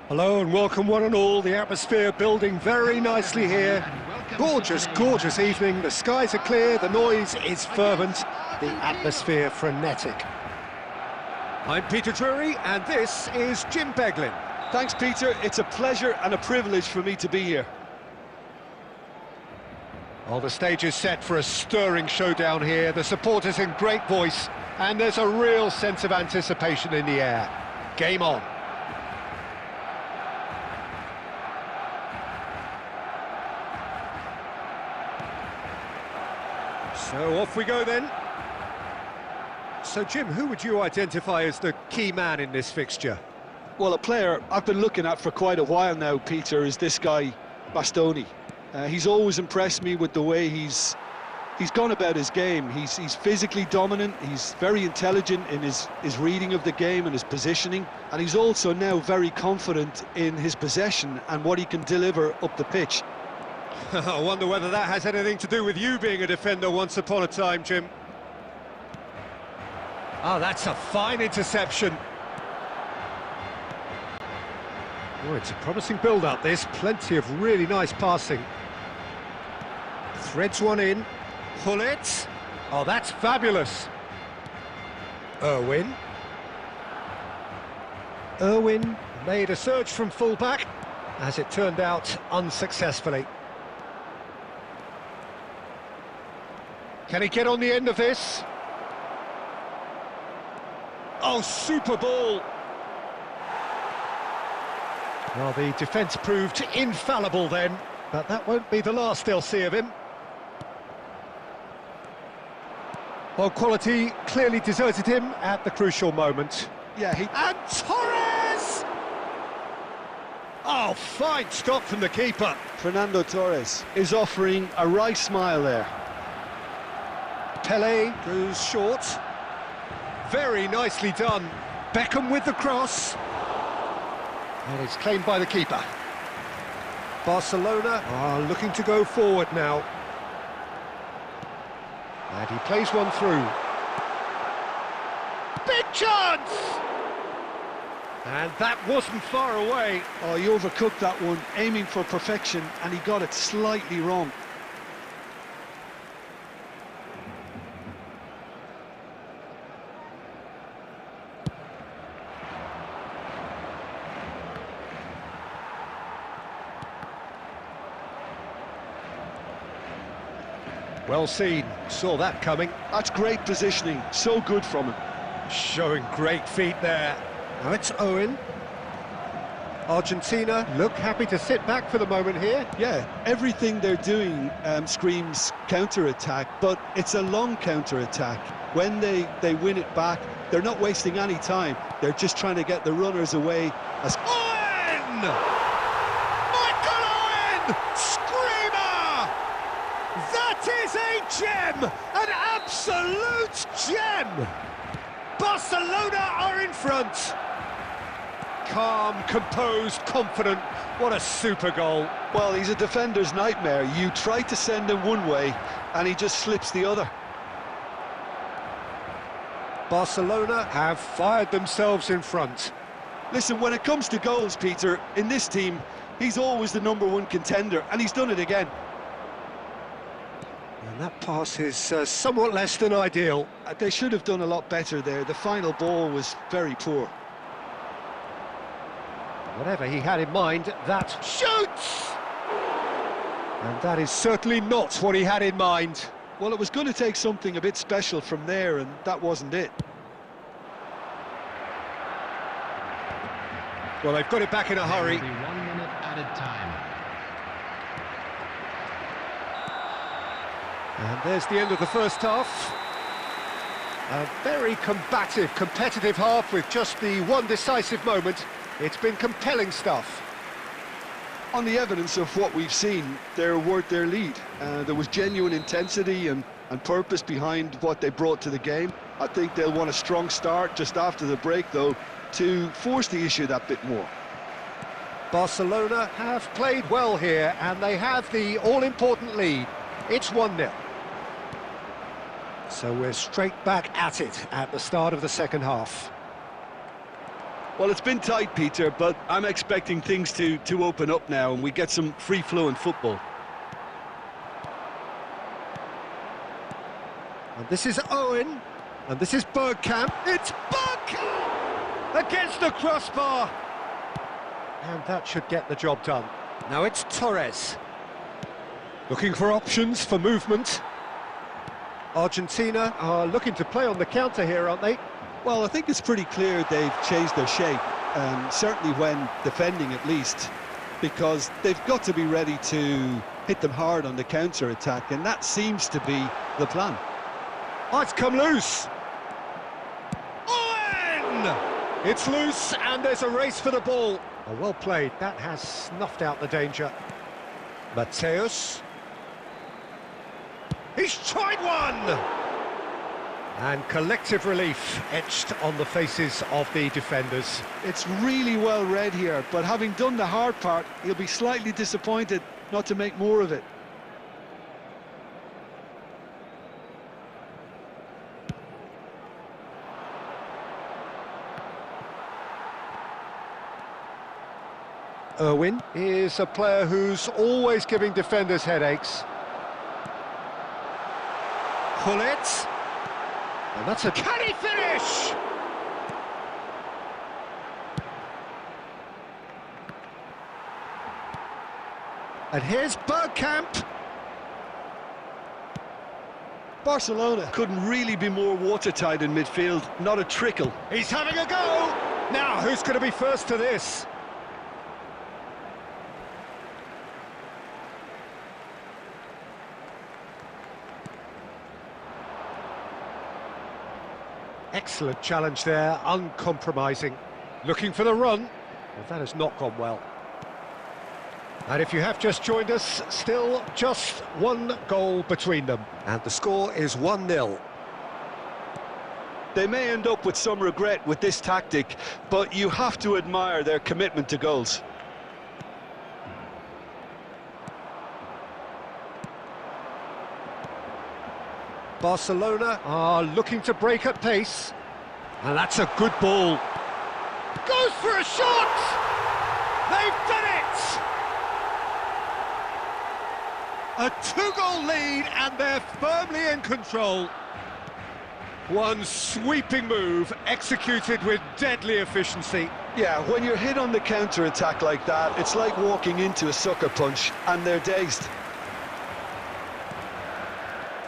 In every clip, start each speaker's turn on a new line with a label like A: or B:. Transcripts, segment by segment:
A: Hello and welcome one and all. The atmosphere building very nicely here. Gorgeous, gorgeous evening. The skies are clear, the noise is fervent, the atmosphere frenetic. I'm Peter Drury and this is Jim Beglin.
B: Thanks, Peter. It's a pleasure and a privilege for me to be here.
A: Well, the stage is set for a stirring showdown here. The supporters in great voice and there's a real sense of anticipation in the air. Game on. So off we go then. So Jim, who would you identify as the key man in this fixture?
B: Well, a player I've been looking at for quite a while now, Peter, is this guy, Bastoni. He's always impressed me with the way he's gone about his game. He's physically dominant, he's very intelligent in his reading of the game and his positioning, and he's also now very confident in his possession and what he can deliver up the pitch.
A: I wonder whether that has anything to do with you being a defender once upon a time, Jim. Oh, that's a fine interception. Oh, it's a promising build-up, this. Plenty of really nice passing. Threads one in. Pull it. Oh, that's fabulous. Irwin made a surge from full-back. As it turned out, unsuccessfully. Can he get on the end of this? Oh, super ball! Well, the defence proved infallible then, but that won't be the last they'll see of him. Well, quality clearly deserted him at the crucial moment.
B: Yeah,
A: And Torres! Oh, fine stop from the keeper.
B: Fernando Torres is offering a wry smile there.
A: Pele goes short. Very nicely done. Beckham with the cross. And it's claimed by the keeper. Barcelona are looking to go forward now. And he plays one through. Big chance! And that wasn't far away.
B: Oh, he overcooked that one, aiming for perfection, and he got it slightly wrong.
A: Well seen, saw that coming.
B: That's great positioning, so good from him.
A: Showing great feet there. Now it's Owen. Argentina look happy to sit back for the moment here.
B: Yeah, everything they're doing screams counter-attack, but it's a long counter-attack. When they win it back, they're not wasting any time. They're just trying to get the runners away.
A: Owen! Michael Owen! Screamer! That is a gem! An absolute gem! Barcelona are in front. Calm, composed, confident. What a super goal.
B: Well, he's a defender's nightmare. You try to send him one way, and he just slips the other.
A: Barcelona have fired themselves in front.
B: Listen, when it comes to goals, Peter, in this team, he's always the #1 contender, and he's done it again.
A: And that pass is somewhat less than ideal.
B: They should have done a lot better there. The final ball was very poor.
A: Whatever he had in mind, that shoots! And that is certainly not what he had in mind.
B: Well, it was going to take something a bit special from there, and that wasn't it.
A: Well, they've got it back in a hurry.
C: There will be 1 minute added time.
A: And there's the end of the first half. A very combative, competitive half with just the one decisive moment. It's been compelling stuff.
B: On the evidence of what we've seen, they're worth their lead. There was genuine intensity and purpose behind what they brought to the game. I think they'll want a strong start just after the break, though, to force the issue that bit more.
A: Barcelona have played well here, and they have the all-important lead. It's 1-0. So we're straight back at it at the start of the second half.
B: Well, it's been tight, Peter, but I'm expecting things to open up now and we get some free-flowing football.
A: And this is Owen, and this is Bergkamp. It's Bergkamp! Against the crossbar! And that should get the job done. Now it's Torres. Looking for options for movement. Argentina are looking to play on the counter here, aren't they?
B: Well, I think it's pretty clear they've changed their shape, certainly when defending at least, because they've got to be ready to hit them hard on the counter-attack, and that seems to be the plan.
A: Oh, it's come loose. Owen! It's loose, and there's a race for the ball. Oh, well played. That has snuffed out the danger. Mateus. He's tried one! And collective relief etched on the faces of the defenders.
B: It's really well read here, but having done the hard part, he'll be slightly disappointed not to make more of it.
A: Irwin is a player who's always giving defenders headaches. Pull it. And that's a... Can he finish? And here's Bergkamp.
B: Barcelona couldn't really be more watertight in midfield, not a trickle.
A: He's having a go. Now, who's going to be first to this? Excellent challenge there, uncompromising. Looking for the run. Well, that has not gone well. And if you have just joined us, still just one goal between them. And the score is 1-0.
B: They may end up with some regret with this tactic, but you have to admire their commitment to goals.
A: Barcelona are looking to break at pace. And that's a good ball. Goes for a shot! They've done it! A two-goal lead, and they're firmly in control. One sweeping move, executed with deadly efficiency.
B: Yeah, when you're hit on the counter-attack like that, it's like walking into a sucker punch, and they're dazed.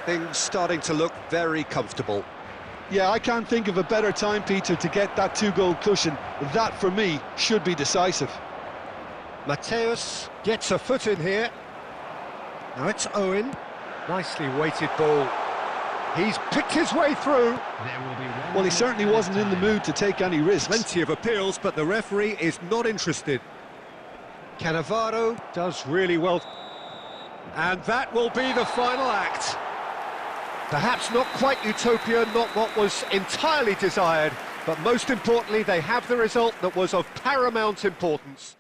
A: Things starting to look very comfortable.
B: Yeah, I can't think of a better time, Peter, to get that two-goal cushion. That, for me, should be decisive.
A: Mateus gets a foot in here. Now it's Owen. Nicely weighted ball. He's picked his way through.
B: Well, he certainly wasn't in the mood to take any risks.
A: Plenty of appeals, but the referee is not interested. Cannavaro does really well. And that will be the final act. Perhaps not quite utopia, not what was entirely desired, but most importantly, they have the result that was of paramount importance.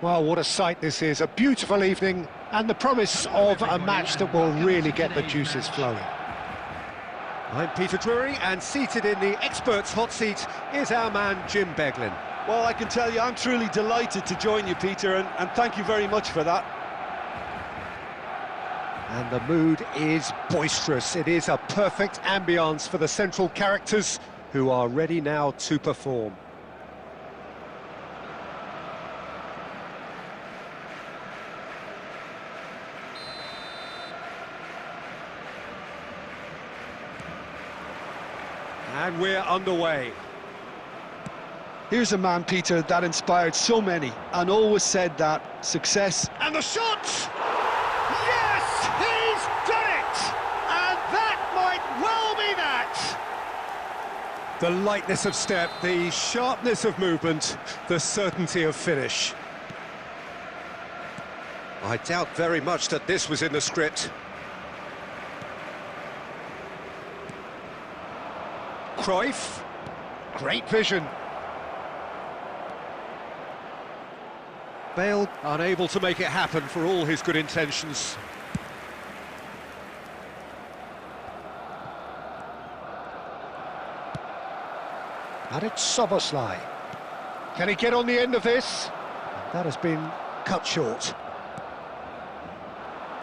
A: Well, what a sight this is, a beautiful evening, and the promise of a match that will really get the juices flowing. I'm Peter Drury, and seated in the experts' hot seat is our man Jim Beglin.
B: Well, I can tell you, I'm truly delighted to join you, Peter, and thank you very much for that.
A: And the mood is boisterous. It is a perfect ambience for the central characters who are ready now to perform. And we're underway.
B: Here's a man, Peter, that inspired so many and always said that success...
A: And the shot! Yes, he's done it! And that might well be that! The lightness of step, the sharpness of movement, the certainty of finish. I doubt very much that this was in the script. Cruyff, great vision. Bale unable to make it happen for all his good intentions. And it's Szoboszlai. Can he get on the end of this? That has been cut short.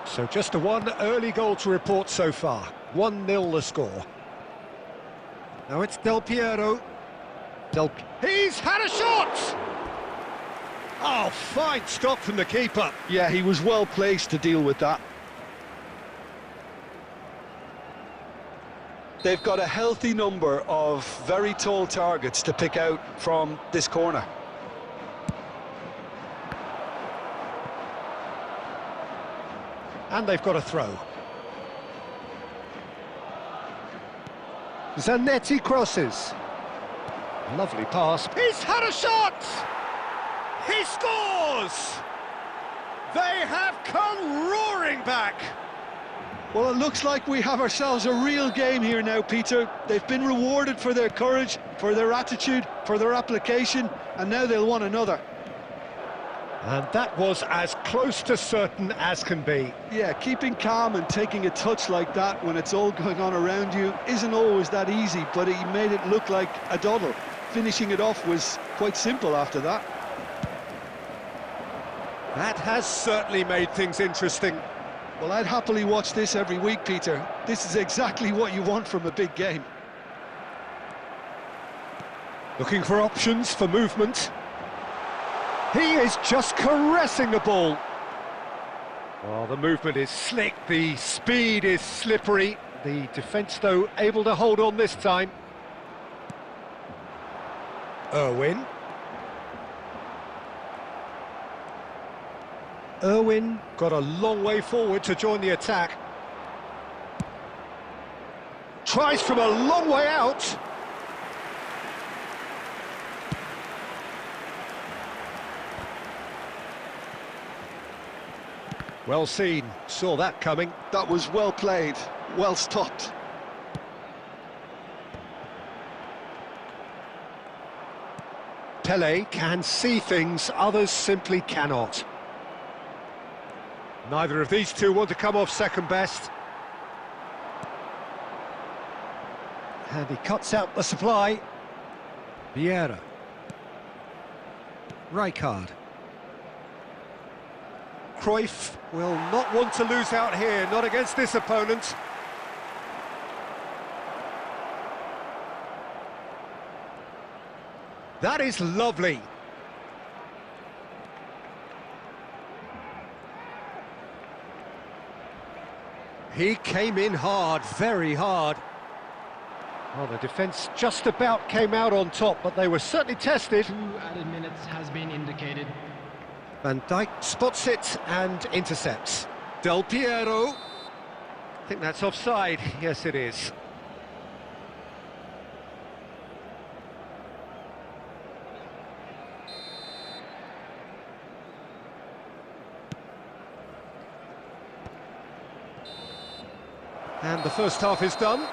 A: So just the one early goal to report so far. 1-0 the score. Now it's Del Piero. He's had a shot! Oh, fine stop from the keeper.
B: Yeah, he was well placed to deal with that. They've got a healthy number of very tall targets to pick out from this corner.
A: And they've got a throw. Zanetti crosses. Lovely pass. He's had a shot! He scores! They have come roaring back!
B: Well, it looks like we have ourselves a real game here now, Peter. They've been rewarded for their courage, for their attitude, for their application, and now they'll want another.
A: And that was as close to certain as can be.
B: Yeah, keeping calm and taking a touch like that when it's all going on around you isn't always that easy, but he made it look like a doddle. Finishing it off was quite simple after that.
A: That has certainly made things interesting.
B: Well, I'd happily watch this every week, Peter. This is exactly what you want from a big game.
A: Looking for options for movement. He is just caressing the ball. Oh, the movement is slick, the speed is slippery. The defence, though, able to hold on this time. Irwin. Irwin got a long way forward to join the attack. Tries from a long way out. Well seen, saw that coming.
B: That was well played, well stopped.
A: Pele can see things others simply cannot. Neither of these two want to come off second best. And he cuts out the supply. Vieira. Rijkaard. Cruyff will not want to lose out here, not against this opponent. That is lovely. He came in hard, very hard. Well, the defence just about came out on top, but they were certainly tested.
C: 2 added minutes has been indicated.
A: Van Dijk spots it and intercepts. Del Piero. I think that's offside. Yes, it is. And the first half is done.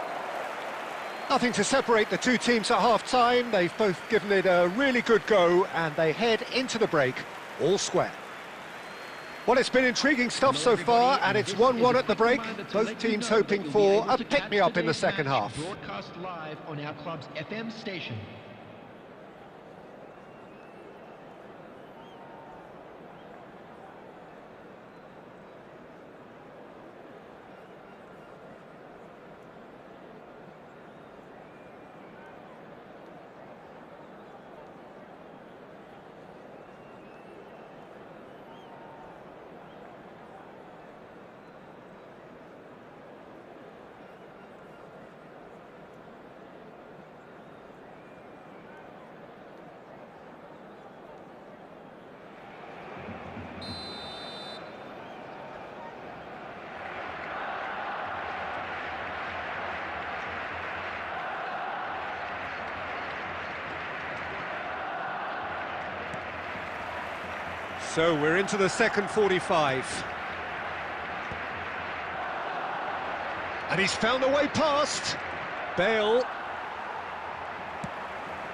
A: Nothing to separate the two teams at half-time. They've both given it a really good go, and they head into the break all square. Well, it's been intriguing stuff so far, and it's 1-1 at the break. Both teams hoping for a pick-me-up in the second half.
C: Broadcast live on our club's FM station.
A: So we're into the second 45. And he's found a way past. Bale.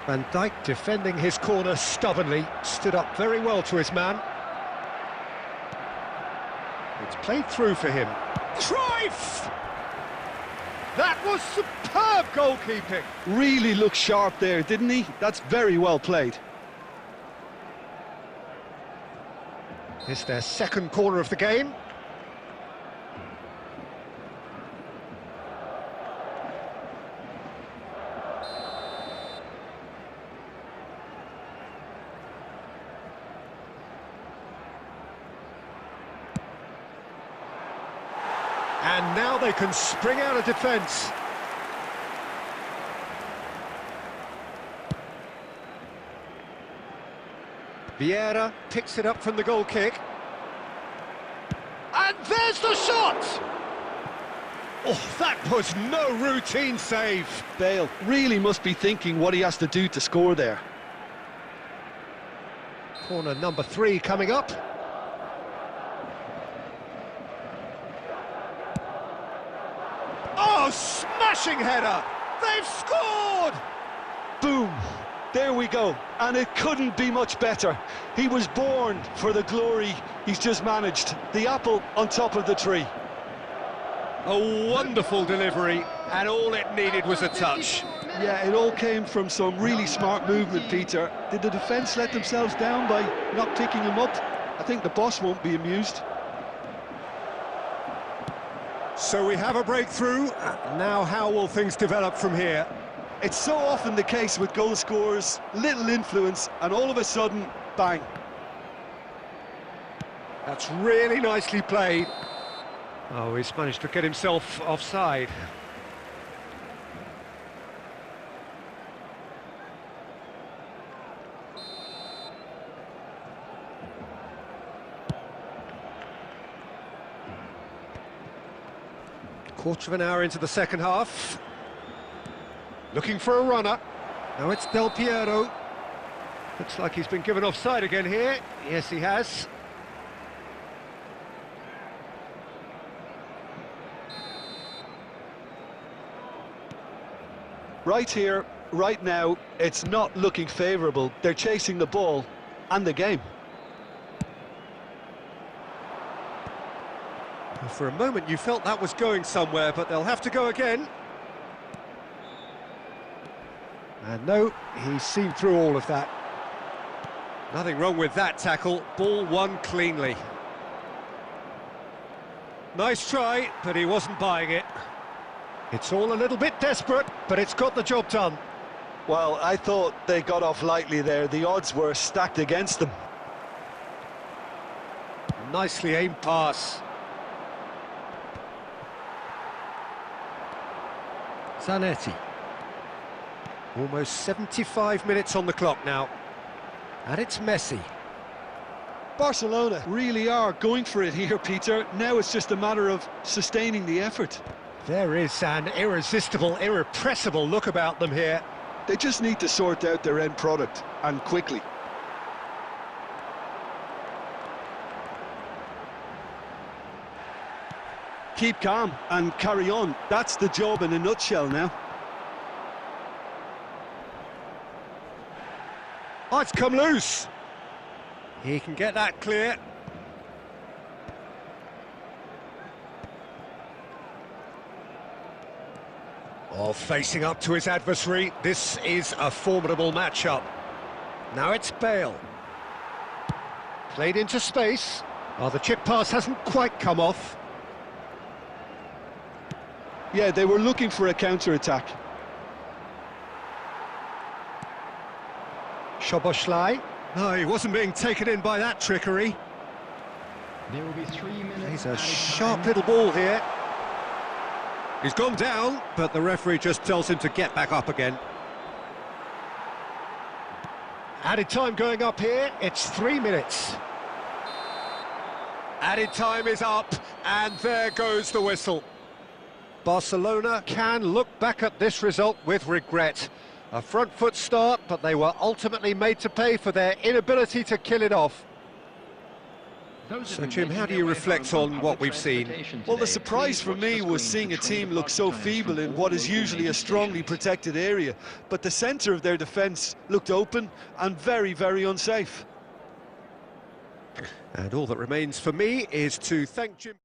A: Van Dijk defending his corner stubbornly, stood up very well to his man. It's played through for him. Cruyff! That was superb goalkeeping.
B: Really looked sharp there, didn't he? That's very well played.
A: It's their second corner of the game. And now they can spring out of defence. Vieira picks it up from the goal kick. And there's the shot! Oh, that was no routine save.
B: Bale really must be thinking what he has to do to score there.
A: Corner number 3 coming up. Oh, smashing header! They've scored!
B: Boom! There we go, and it couldn't be much better. He was born for the glory he's just managed. The apple on top of the tree.
A: A wonderful delivery, and all it needed was a touch.
B: Yeah, it all came from some really smart movement, Peter. Did the defence let themselves down by not picking him up? I think the boss won't be amused.
A: So we have a breakthrough. Now how will things develop from here?
B: It's so often the case with goal scorers, little influence, and all of a sudden, bang.
A: That's really nicely played. Oh, he's managed to get himself offside. Quarter of an hour into the second half. Looking for a runner. Now it's Del Piero. Looks like he's been given offside again here. Yes, he has.
B: Right here, right now, it's not looking favourable. They're chasing the ball and the game.
A: For a moment you felt that was going somewhere, but they'll have to go again. And no, he's seen through all of that. Nothing wrong with that tackle. Ball won cleanly. Nice try, but he wasn't buying it. It's all a little bit desperate, but it's got the job done.
B: Well, I thought they got off lightly there. The odds were stacked against them.
A: Nicely aimed pass. Zanetti. Almost 75 minutes on the clock now. And it's Messi.
B: Barcelona really are going for it here, Peter. Now it's just a matter of sustaining the effort.
A: There is an irresistible, irrepressible look about them here.
B: They just need to sort out their end product, and quickly. Keep calm and carry on. That's the job in a nutshell now.
A: Oh, it's come loose. He can get that clear. Oh, facing up to his adversary, this is a formidable matchup. Now it's Bale. Played into space. Oh, the chip pass hasn't quite come off.
B: Yeah, they were looking for a counter-attack.
A: Szoboszlai. No, he wasn't being taken in by that trickery.
C: There will be 3 minutes.
A: He's a
C: added
A: sharp
C: time.
A: little ball here. He's gone down, but the referee just tells him to get back up again. Added time going up here, it's 3 minutes. Added time is up, and there goes the whistle. Barcelona can look back at this result with regret. A front foot start, but they were ultimately made to pay for their inability to kill it off. So, Jim, how do you reflect on what we've seen?
B: Well, the surprise for me was seeing a team look so feeble in what is usually a strongly protected area. But the centre of their defence looked open and very, very unsafe.
A: And all that remains for me is to thank Jim.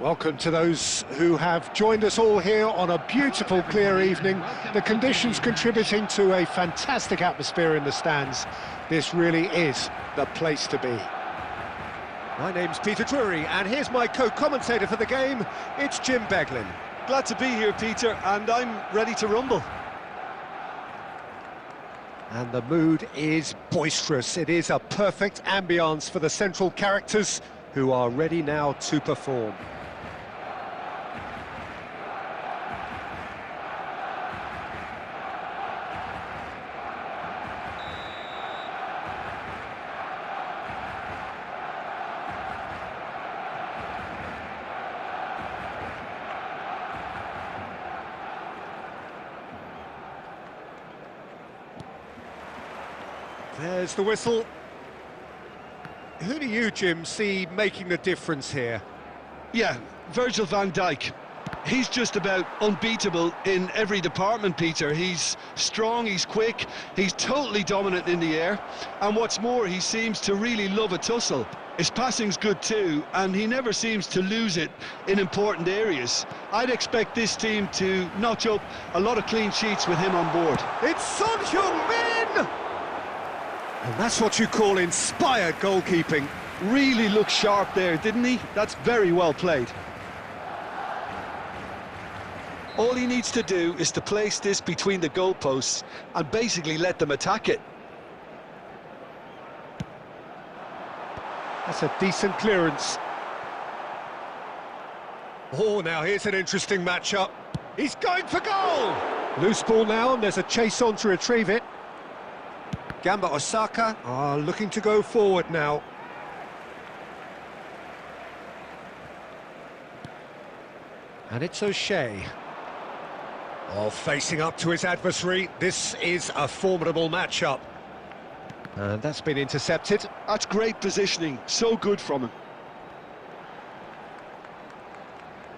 A: Welcome to those who have joined us all here on a beautiful, clear evening. The conditions contributing to a fantastic atmosphere in the stands. This really is the place to be. My name's Peter Drury, and here's my co-commentator for the game. It's Jim Beglin.
B: Glad to be here, Peter, and I'm ready to rumble.
A: And the mood is boisterous. It is a perfect ambience for the central characters who are ready now to perform. There's the whistle. Who do you, Jim, see making the difference here?
B: Yeah, Virgil van Dijk. He's just about unbeatable in every department, Peter. He's strong, he's quick, he's totally dominant in the air. And what's more, he seems to really love a tussle. His passing's good too, and he never seems to lose it in important areas. I'd expect this team to notch up a lot of clean sheets with him on board.
A: It's Son Heung-min! And that's what you call inspired goalkeeping.
B: Really looked sharp there, didn't he? That's very well played. All he needs to do is to place this between the goalposts and basically let them attack it.
A: That's a decent clearance. Oh, now here's an interesting matchup. He's going for goal! Loose ball now, and there's a chase on to retrieve it. Gamba Osaka are looking to go forward now. And it's O'Shea. Oh, facing up to his adversary. This is a formidable matchup. And that's been intercepted.
B: That's great positioning, so good from him.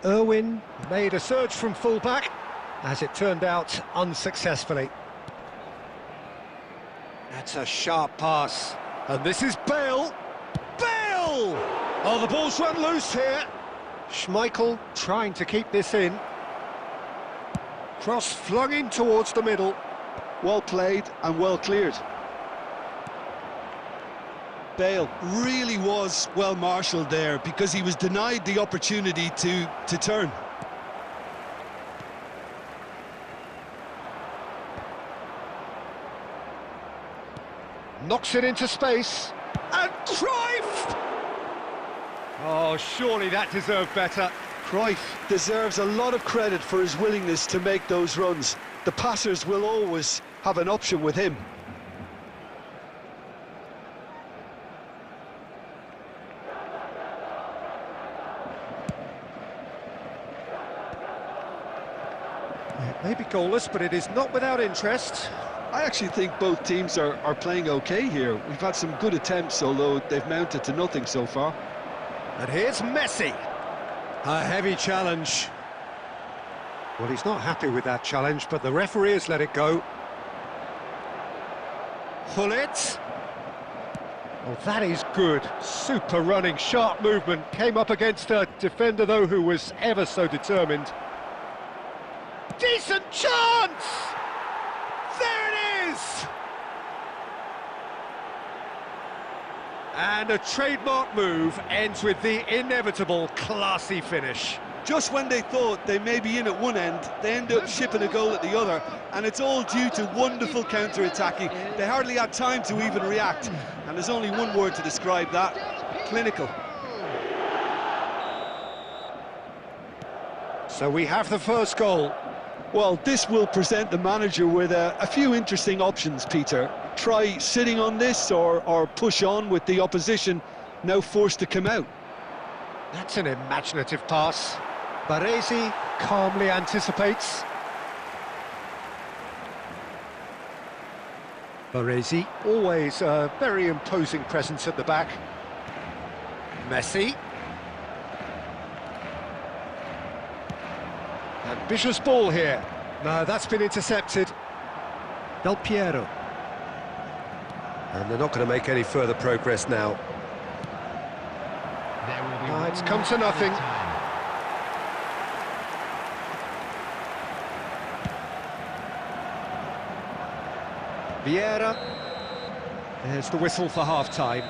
A: Irwin made a surge from full-back, as it turned out unsuccessfully. That's a sharp pass. And this is Bale. Bale! Oh, the ball's run loose here. Schmeichel trying to keep this in. Cross flung in towards the middle.
B: Well played and well cleared. Bale really was well marshalled there because he was denied the opportunity to turn.
A: Knocks it into space. And Cruyff! Oh, surely that deserved better.
B: Cruyff deserves a lot of credit for his willingness to make those runs. The passers will always have an option with him.
A: It may be goalless, but it is not without interest.
B: I actually think both teams are playing okay here. We've had some good attempts, although they've mounted to nothing so far.
A: And here's Messi. A heavy challenge. Well, he's not happy with that challenge, but the referee has let it go. Hullet. Oh, that is good. Super running, sharp movement. Came up against a defender, though, who was ever so determined. Decent chance! There it is! And a trademark move ends with the inevitable classy finish.
B: Just when they thought they may be in at one end, they end up shipping a goal at the other, and it's all due to wonderful counter-attacking. They hardly had time to even react, and there's only one word to describe that: clinical.
A: So we have the first goal.
B: Well, this will present the manager with a few interesting options, Peter. Try sitting on this or push on with the opposition now forced to come out.
A: That's an imaginative pass. Baresi calmly anticipates. Baresi, always a very imposing presence at the back. Messi. Ambitious ball here. No, that's been intercepted. Del Piero. And they're not going to make any further progress now. It's come to nothing. Vieira. There's the whistle for half-time.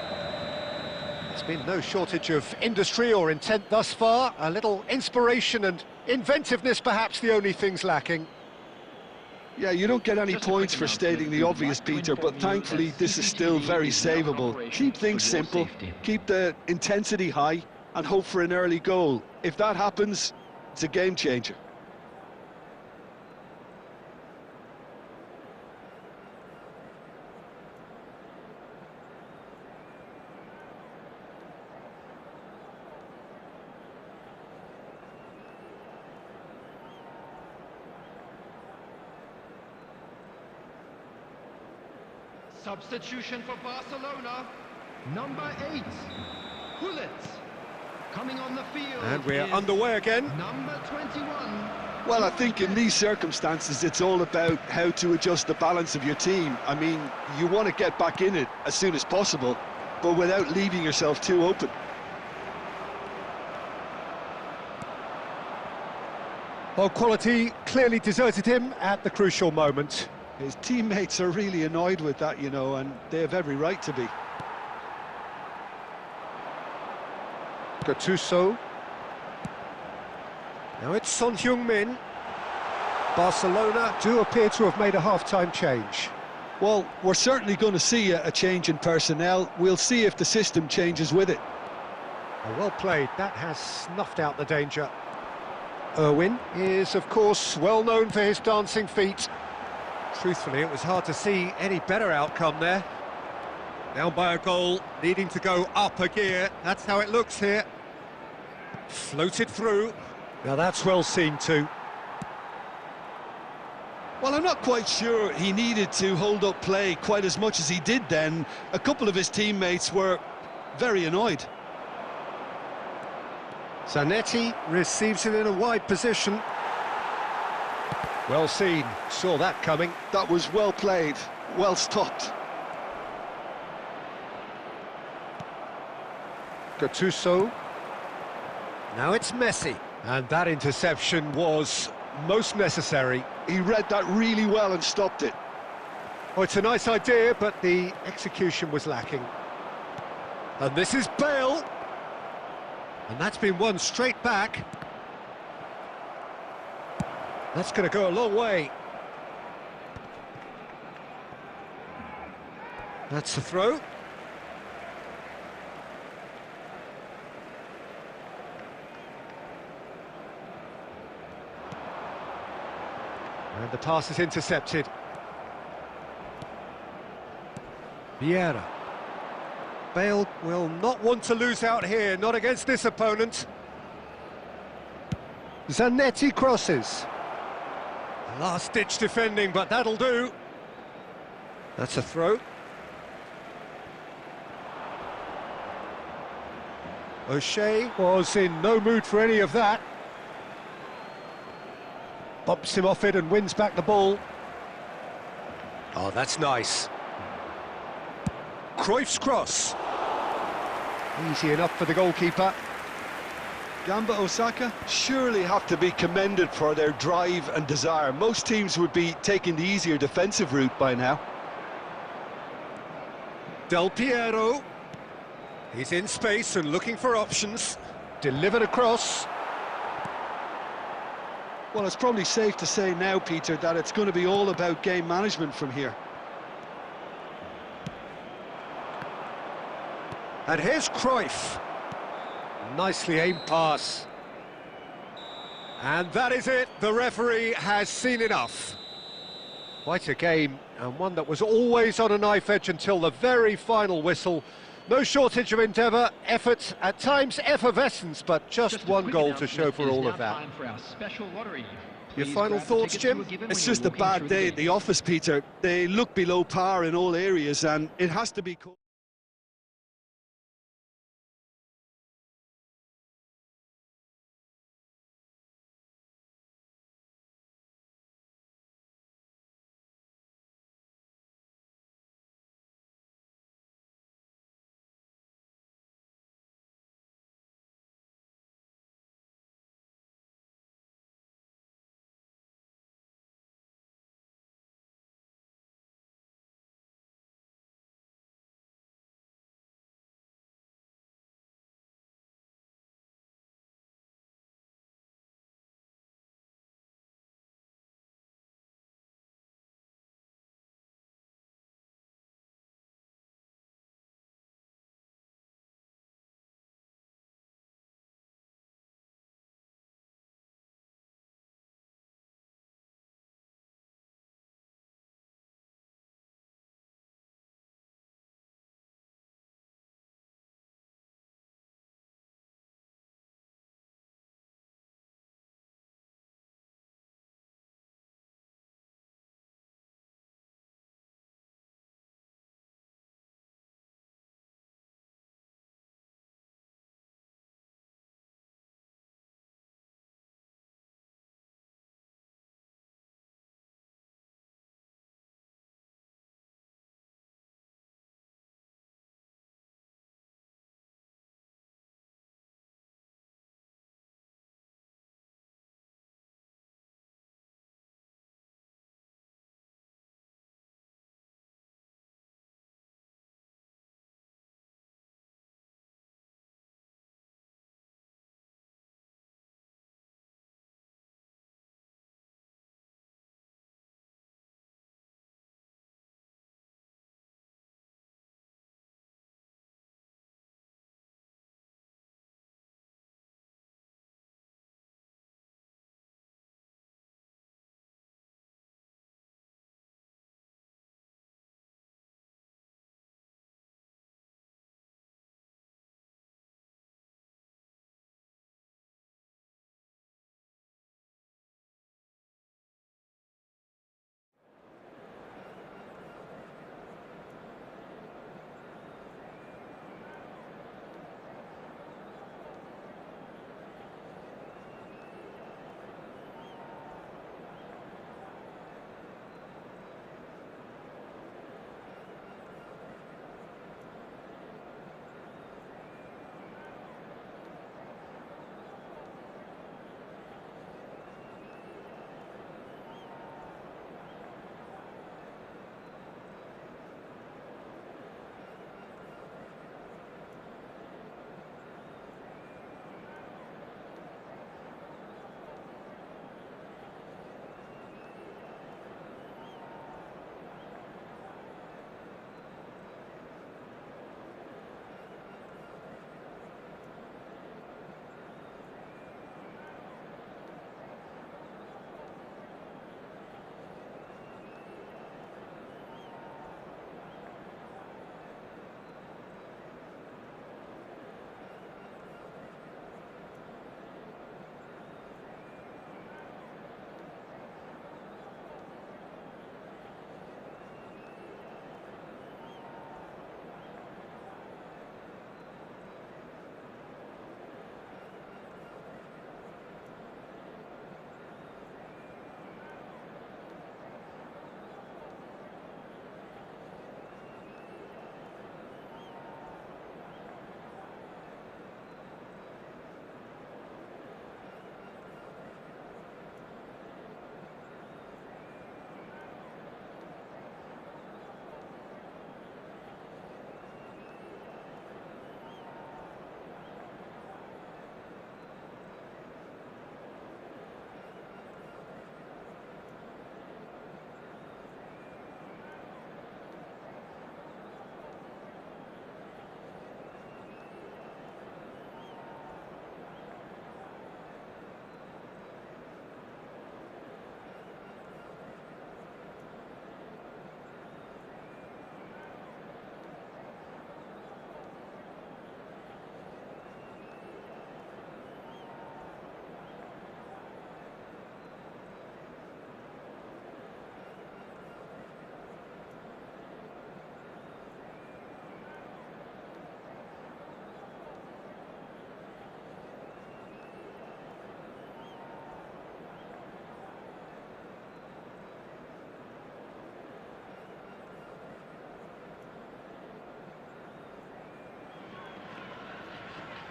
A: There's been no shortage of industry or intent thus far. A little inspiration and inventiveness, perhaps the only things lacking.
B: Yeah, you don't get any points for stating the obvious, Peter, but thankfully this is still very savable. Keep things simple, keep the intensity high, and hope for an early goal. If that happens, it's a game changer.
C: Substitution for Barcelona. Number 8, Hullet. Coming on the field.
A: And we're underway again.
C: Number 21.
B: Well, I think in these circumstances, it's all about how to adjust the balance of your team. I mean, you want to get back in it as soon as possible, but without leaving yourself too open.
A: Well, quality clearly deserted him at the crucial moment.
B: His teammates are really annoyed with that, you know, and they have every right to be.
A: Gattuso. Now it's Son Heung-min. Barcelona do appear to have made a half-time change.
B: Well, we're certainly going to see a change in personnel. We'll see if the system changes with it.
A: Well played, that has snuffed out the danger. Irwin is, of course, well known for his dancing feet. Truthfully, it was hard to see any better outcome there. Down by a goal, needing to go up a gear. That's how it looks here. Floated through. Now that's well seen too.
B: Well, I'm not quite sure he needed to hold up play quite as much as he did then. A couple of his teammates were very annoyed.
A: Zanetti receives it in a wide position. Well seen, saw that coming.
B: That was well played, well stopped.
A: Gattuso. Now it's Messi. And that interception was most necessary.
B: He read that really well and stopped it.
A: Oh, it's a nice idea, but the execution was lacking. And this is Bale. And that's been won straight back. That's going to go a long way. That's the throw. And the pass is intercepted. Vieira. Bale will not want to lose out here, not against this opponent. Zanetti crosses. Last-ditch defending, but that'll do. That's a throw. O'Shea was in no mood for any of that. Bumps him off it and wins back the ball. Oh, that's nice. Cruyff's cross. Easy enough for the goalkeeper.
B: Gamba Osaka surely have to be commended for their drive and desire. Most teams would be taking the easier defensive route by now.
A: Del Piero. He's in space and looking for options. Delivered across.
B: Well, it's probably safe to say now, Peter, that it's going to be all about game management from here.
A: And here's Cruyff. Nicely aimed pass. And that is it. The referee has seen enough. Quite a game, and one that was always on a knife edge until the very final whistle. No shortage of endeavour, effort, at times effervescence, but just one goal to show for all of that. Your final thoughts, Jim?
B: It's just a bad day at the office, Peter. They look below par in all areas, and it has to be...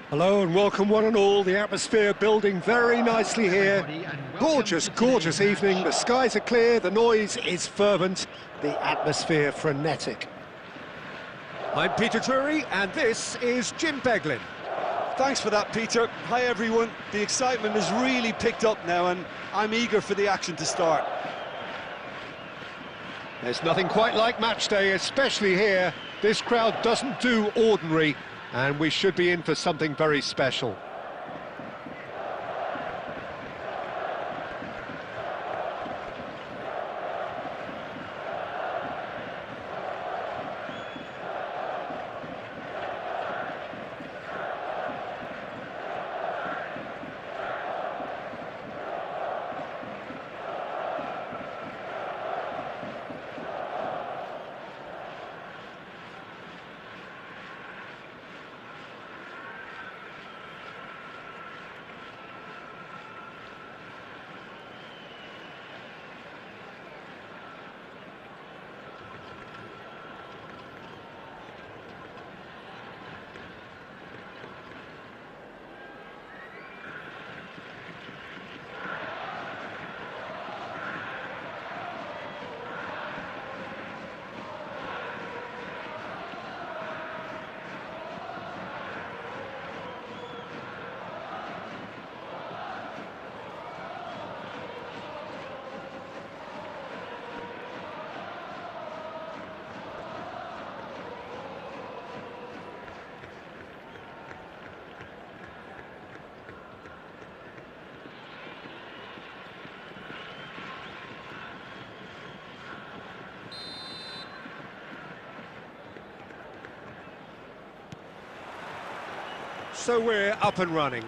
A: Hello and welcome one and all. The atmosphere building very nicely here. Gorgeous, gorgeous evening. The skies are clear, the noise is fervent, the atmosphere frenetic. I'm Peter Drury and this is Jim Beglin.
B: Thanks for that, Peter. Hi, everyone. The excitement has really picked up now, and I'm eager for the action to start.
A: There's nothing quite like match day, especially here. This crowd doesn't do ordinary, and we should be in for something very special. So we're up and running.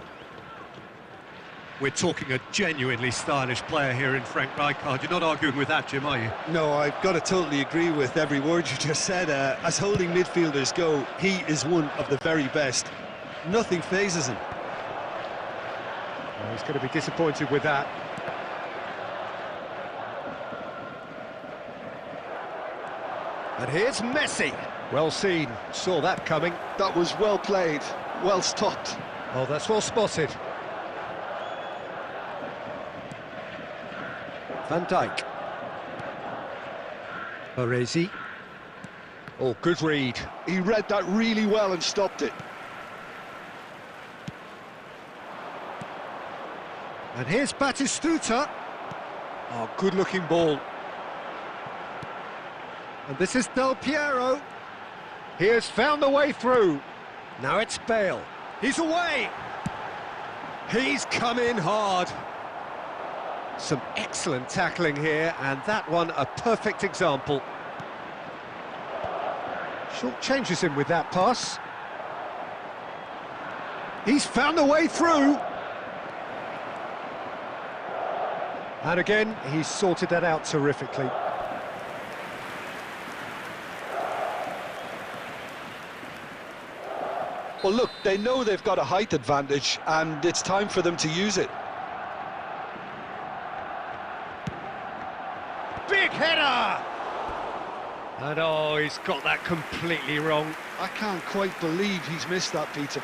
D: We're talking a genuinely stylish player here in Frank Rijkaard. You're not arguing with that, Jim, are you?
B: No, I've got to totally agree with every word you just said. As holding midfielders go, he is one of the very best. Nothing phases him.
A: Well, he's going to be disappointed with that. And here's Messi. Well seen, saw that coming.
B: That was well played, well stopped.
A: Oh, that's well spotted. Van Dijk. Baresi. Oh, good read.
B: He read that really well and stopped it.
A: And here's Batistuta. Oh, good-looking ball. And this is Del Piero. He has found the way through. Now it's Bale. He's away. He's come in hard. Some excellent tackling here, and that one a perfect example. Short changes him with that pass. He's found the way through. And again, he's sorted that out terrifically.
B: Well, look, they know they've got a height advantage, and it's time for them to use it.
A: Big header! And oh, he's got that completely wrong.
B: I can't quite believe he's missed that, Peter.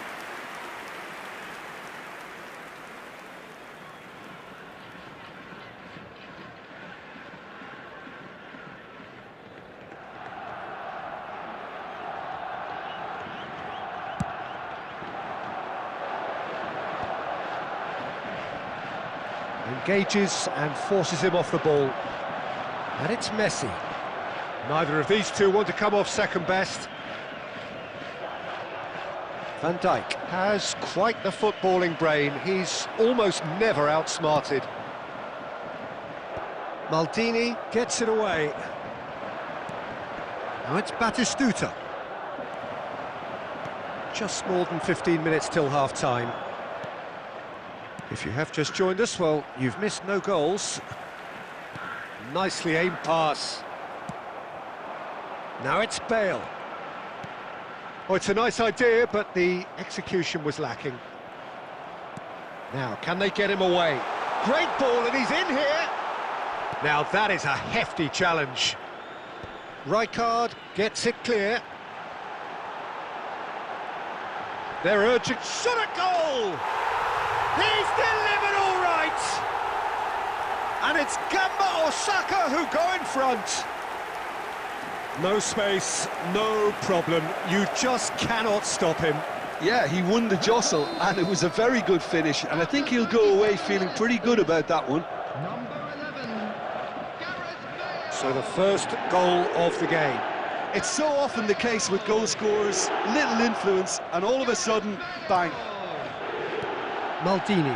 A: Engages and forces him off the ball. And it's Messi. Neither of these two want to come off second best. Van Dijk has quite the footballing brain. He's almost never outsmarted. Maldini gets it away. Now it's Batistuta. Just more than 15 minutes till half-time. If you have just joined us, well, you've missed no goals. Nicely aimed pass. Now it's Bale. Oh, it's a nice idea, but the execution was lacking. Now, can they get him away? Great ball, and he's in here! Now, that is a hefty challenge. Rijkaard gets it clear. They're urgent. Shot at goal! He's delivered all right! And it's Gamba Osaka who go in front. No space, no problem. You just cannot stop him.
B: Yeah, he won the jostle, and it was a very good finish, and I think he'll go away feeling pretty good about that one.
C: Number 11, Gareth Bale.
A: So the first goal of the game.
B: It's so often the case with goal scorers, little influence, and all of a sudden, bang.
A: Maldini.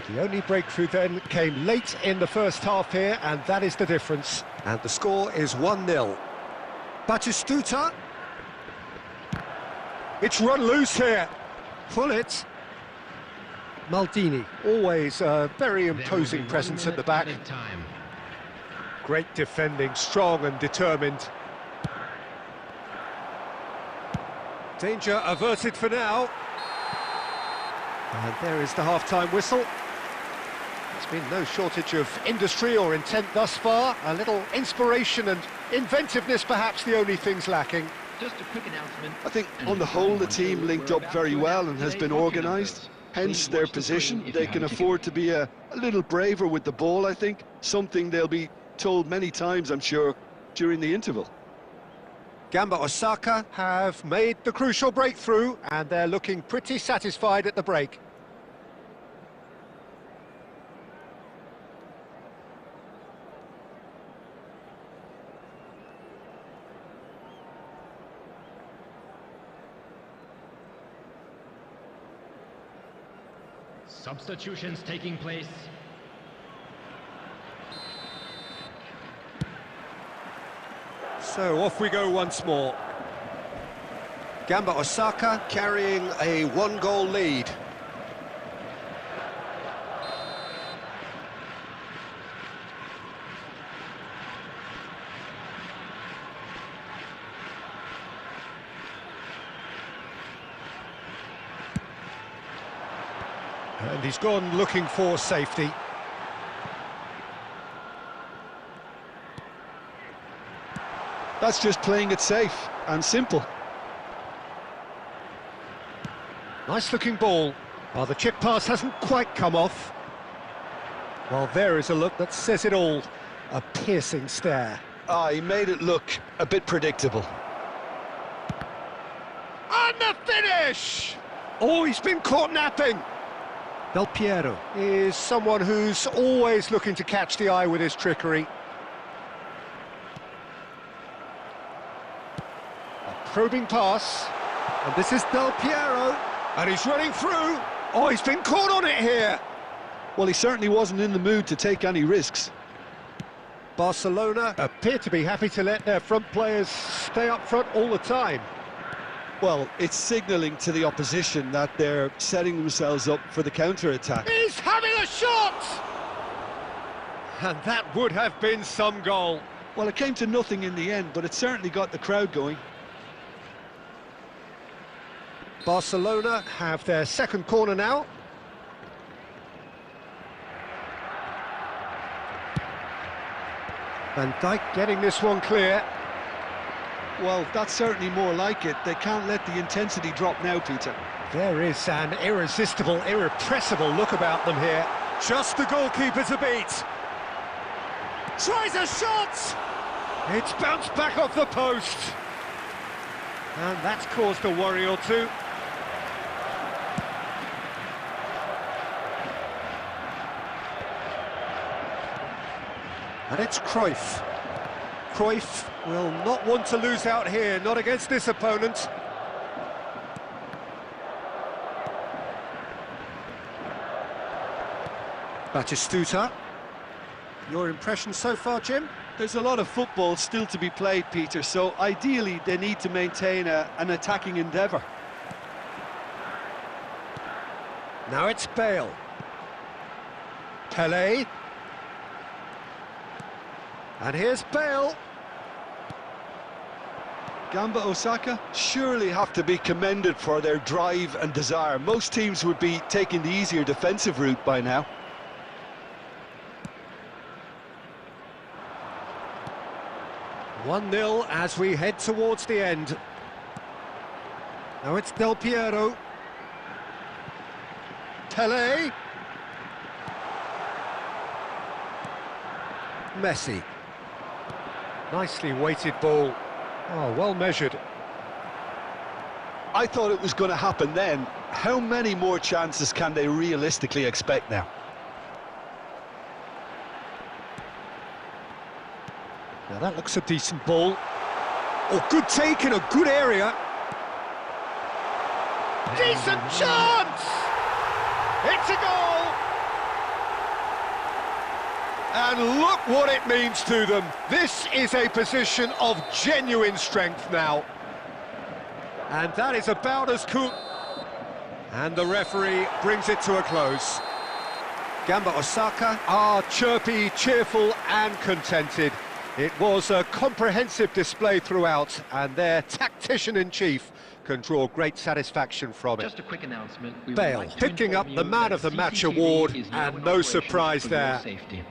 A: The only breakthrough then came late in the first half here, and that is the difference. And the score is 1-0. Batistuta. It's run loose here. Pull it. Maldini, always a very imposing presence at the back. Great defending, strong and determined. Danger averted for now. And there is the half-time whistle. There's been no shortage of industry or intent thus far. A little inspiration and inventiveness, perhaps the only things lacking.
C: Just a quick announcement.
B: I think on the whole the team linked up very well and has been organised, hence their position. They can afford to be a little braver with the ball, I think. Something they'll be told many times, I'm sure, during the interval.
A: Gamba Osaka have made the crucial breakthrough and they're looking pretty satisfied at the break.
C: Substitutions taking place.
A: So off we go once more. Gamba Osaka carrying a one-goal lead. And he's gone looking for safety.
B: That's just playing it safe and simple.
A: Nice looking ball. Well, the chip pass hasn't quite come off. Well, there is a look that says it all. A piercing stare.
B: Ah, he made it look a bit predictable.
A: And the finish! Oh, he's been caught napping. Del Piero is someone who's always looking to catch the eye with his trickery. A probing pass, and this is Del Piero, and he's running through. Oh, he's been caught on it here.
B: Well, he certainly wasn't in the mood to take any risks.
A: Barcelona appear to be happy to let their front players stay up front all the time.
B: Well, it's signalling to the opposition that they're setting themselves up for the counter-attack.
A: He's having a shot! And that would have been some goal.
B: Well, it came to nothing in the end, but it certainly got the crowd going.
A: Barcelona have their second corner now. Van Dijk getting this one clear.
B: Well, that's certainly more like it. They can't let the intensity drop now, Peter.
A: There is an irresistible, irrepressible look about them here. Just the goalkeeper to beat. Tries a shot! It's bounced back off the post. And that's caused a worry or two. And it's Cruyff. Cruyff will not want to lose out here, not against this opponent. Batistuta. Your impression so far, Jim?
B: There's a lot of football still to be played, Peter, so ideally they need to maintain an attacking endeavour.
A: Now it's Bale. Pelé. And here's Bale.
B: Gamba Osaka surely have to be commended for their drive and desire. Most teams would be taking the easier defensive route by now.
A: One 1-0 as we head towards the end. Now it's Del Piero. Pele. Messi. Nicely weighted ball. Oh, well measured.
B: I thought it was going to happen then. How many more chances can they realistically expect now?
A: Now that looks a decent ball. Oh, good take in a good area. Decent chance! It's a goal! And look what it means to them. This is a position of genuine strength now. And that is about as cool. And the referee brings it to a close. Gamba Osaka are chirpy, cheerful and contented. It was a comprehensive display throughout, and their tactician-in-chief can draw great satisfaction from it.
C: Just a quick announcement. We would
A: Bale
C: like to
A: picking up
C: inform
A: the
C: you
A: Man
C: that
A: of the Match
C: CCTV
A: award,
C: is now
A: and
C: in
A: no
C: operation
A: surprise
C: for your
A: there.
C: safety.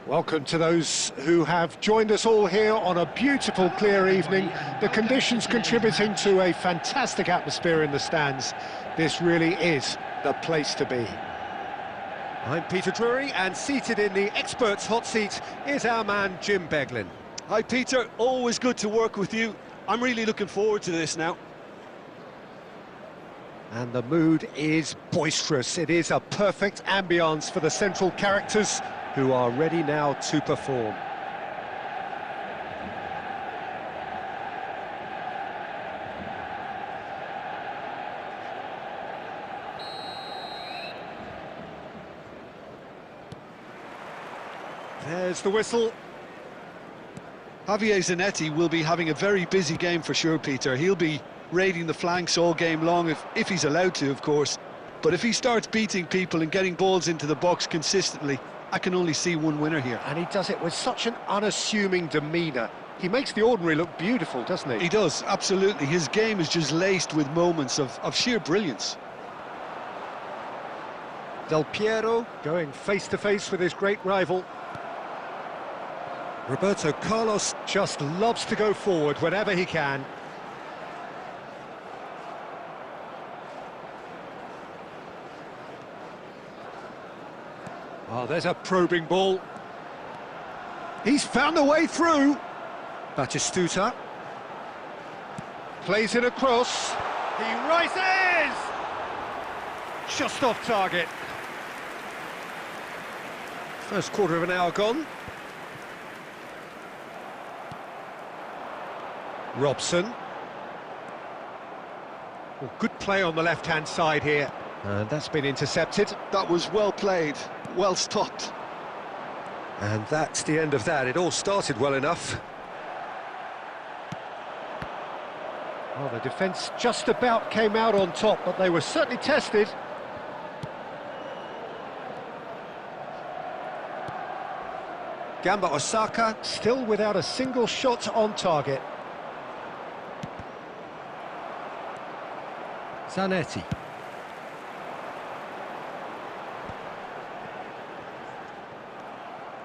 A: Welcome to those who have joined us all here on a beautiful, clear evening. The conditions contributing to a fantastic atmosphere in the stands. This really is the place to be. I'm Peter Drury, and seated in the experts' hot seat is our man Jim Beglin.
B: Hi Peter, always good to work with you. I'm really looking forward to this now.
A: And the mood is boisterous. It is a perfect ambience for the central characters who are ready now to perform. There's the whistle.
B: Javier Zanetti will be having a very busy game for sure, Peter. He'll be raiding the flanks all game long, if he's allowed to, of course. But if he starts beating people and getting balls into the box consistently, I can only see one winner here.
A: And he does it with such an unassuming demeanour. He makes the ordinary look beautiful, doesn't he?
B: He does, absolutely. His game is just laced with moments of sheer brilliance.
A: Del Piero going face-to-face with his great rival. Roberto Carlos just loves to go forward whenever he can. Oh, there's a probing ball. He's found a way through. Batistuta plays it across. He rises! Just off target. First quarter of an hour gone. Robson. Well, good play on the left-hand side here. And that's been intercepted.
B: That was well played, well stopped.
A: And that's the end of that. It all started well enough. Well, the defence just about came out on top, but they were certainly tested. Gamba Osaka still without a single shot on target. Zanetti.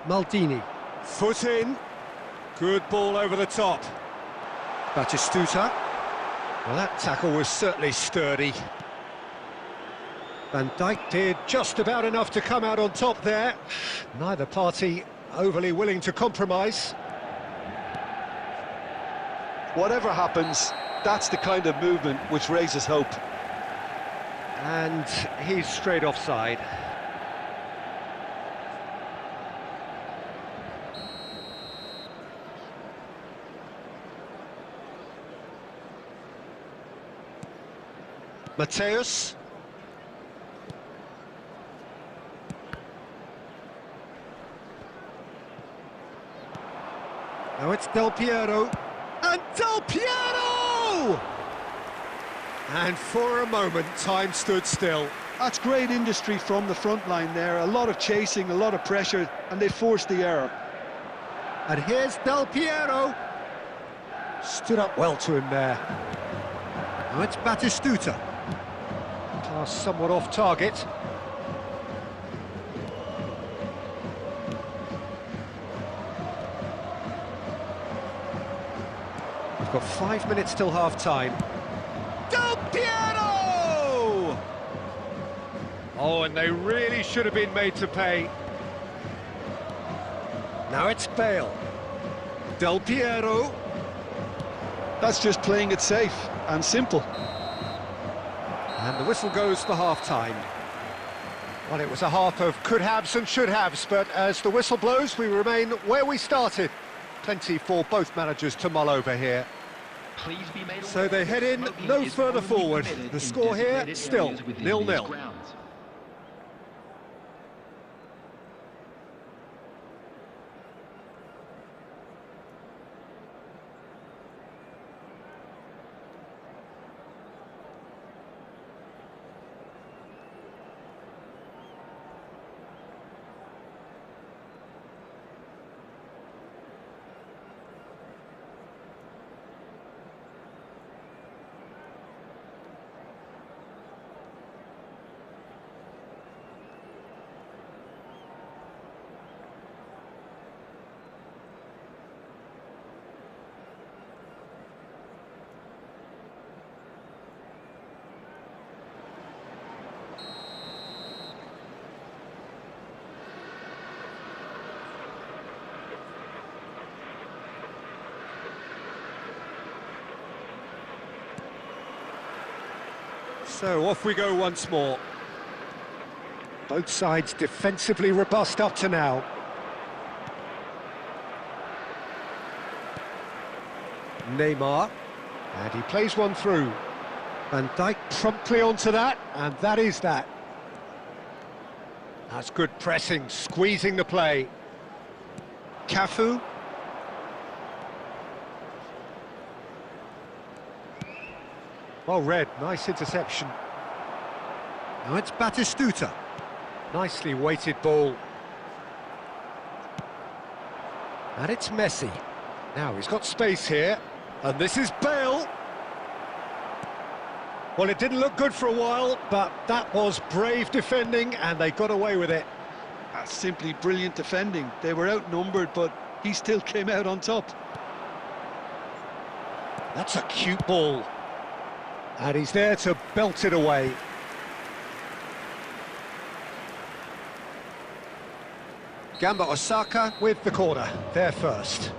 A: Maldini. Foot in. Good ball over the top. Batistuta. Well, that tackle was certainly sturdy. Van Dijk did just about enough to come out on top there. Neither party overly willing to compromise.
B: Whatever happens, that's the kind of movement which raises hope.
A: And he's straight offside. Mateus. Now it's Del Piero. And Del Piero! And for a moment, time stood still.
B: That's great industry from the front line there. A lot of chasing, a lot of pressure, and they forced the error.
A: And here's Del Piero. Stood up well to him there. Now it's Batistuta. Pass somewhat off target. We've got 5 minutes till half-time. Del Piero! Oh, and they really should have been made to pay. Now it's Bale. Del Piero.
B: That's just playing it safe and simple.
A: And the whistle goes for half-time. Well, it was a half of could-haves and should-haves, but as the whistle blows, we remain where we started. Plenty for both managers to mull over here. So they head in no further forward. The score here, still 0-0. So off we go once more. Both sides defensively robust up to now. Neymar, and he plays one through. Van Dijk promptly onto that, and that is that. That's good pressing, squeezing the play. Cafu. Well read, nice interception. Now it's Batistuta. Nicely weighted ball. And it's Messi. Now he's got space here, and this is Bale. Well, it didn't look good for a while, but that was brave defending, and they got away with it.
B: That's simply brilliant defending. They were outnumbered, but he still came out on top.
A: That's a cute ball. And he's there to belt it away. Gamba Osaka with the corner, there first.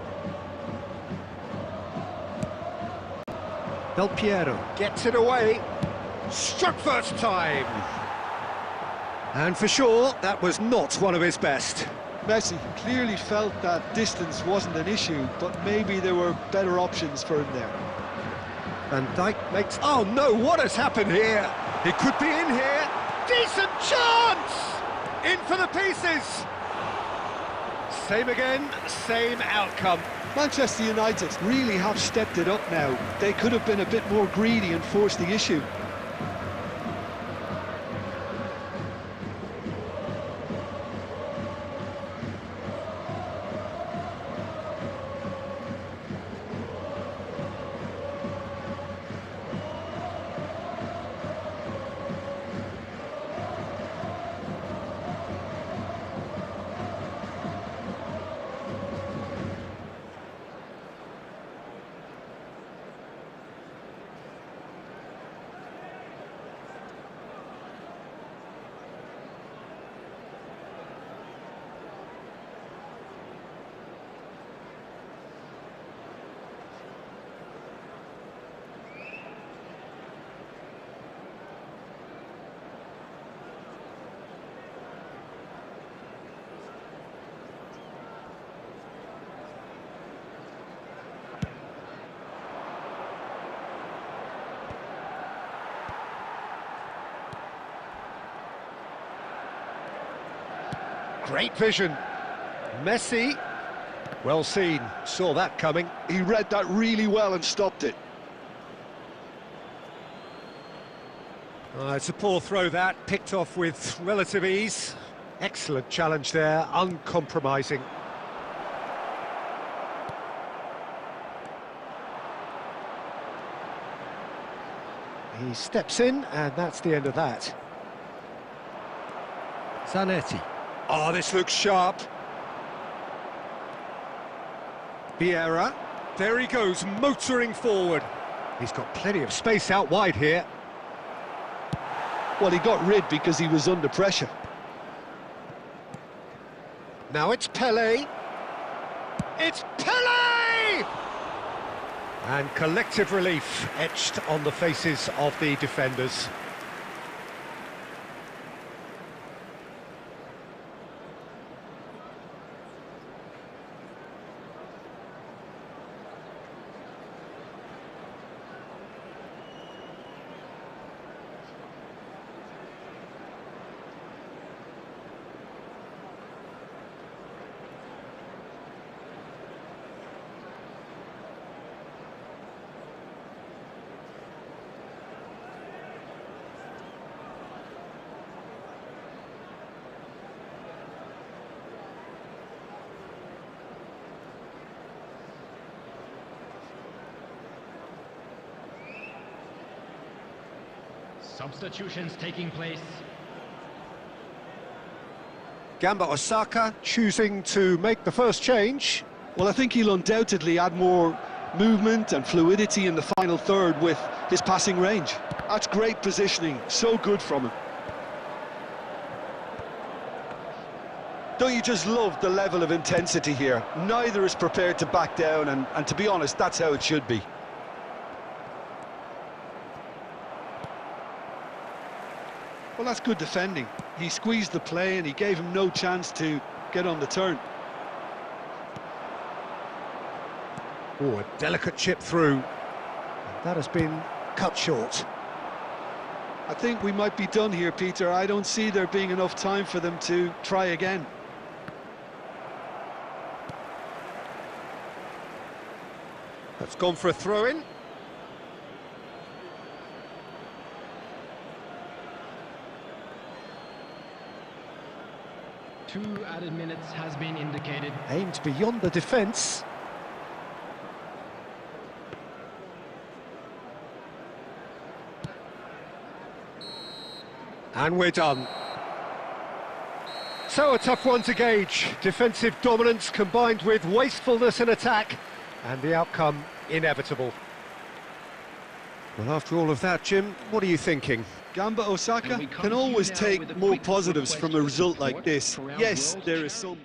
A: Del Piero gets it away. Struck first time. And for sure, that was not one of his best.
B: Messi clearly felt that distance wasn't an issue, but maybe there were better options for him there.
A: Van Dijk makes... Oh no, what has happened here? It could be in here. Decent chance! In for the pieces. Same again, same outcome.
B: Manchester United really have stepped it up now. They could have been a bit more greedy and forced the issue.
A: Great vision. Messi. Well seen. Saw that coming.
B: He read that really well and stopped it.
A: It's a poor throw that, picked off with relative ease. Excellent challenge there, uncompromising. He steps in, and that's the end of that. Zanetti. Oh, this looks sharp. Vieira. There he goes, motoring forward. He's got plenty of space out wide here.
B: Well, he got rid because he was under pressure.
A: Now it's Pelé. It's Pelé! And collective relief etched on the faces of the defenders.
C: Substitutions taking place.
A: Gamba Osaka choosing to make the first change.
B: Well, I think he'll undoubtedly add more movement and fluidity in the final third with his passing range. That's great positioning, so good from him. Don't you just love the level of intensity here? Neither is prepared to back down, and to be honest, that's how it should be. Well, that's good defending. He squeezed the play and he gave him no chance to get on the turn.
A: Oh, a delicate chip through. And that has been cut short.
B: I think we might be done here, Peter. I don't see there being enough time for them to try again.
A: That's gone for a throw-in.
C: Two added minutes has been indicated.
A: Aimed beyond the defence. And we're done. So a tough one to gauge. Defensive dominance combined with wastefulness in attack, and the outcome inevitable. Well, after all of that, Jim, what are you thinking?
B: Gamba Osaka can always take more positives from a result like this. Yes, there is some...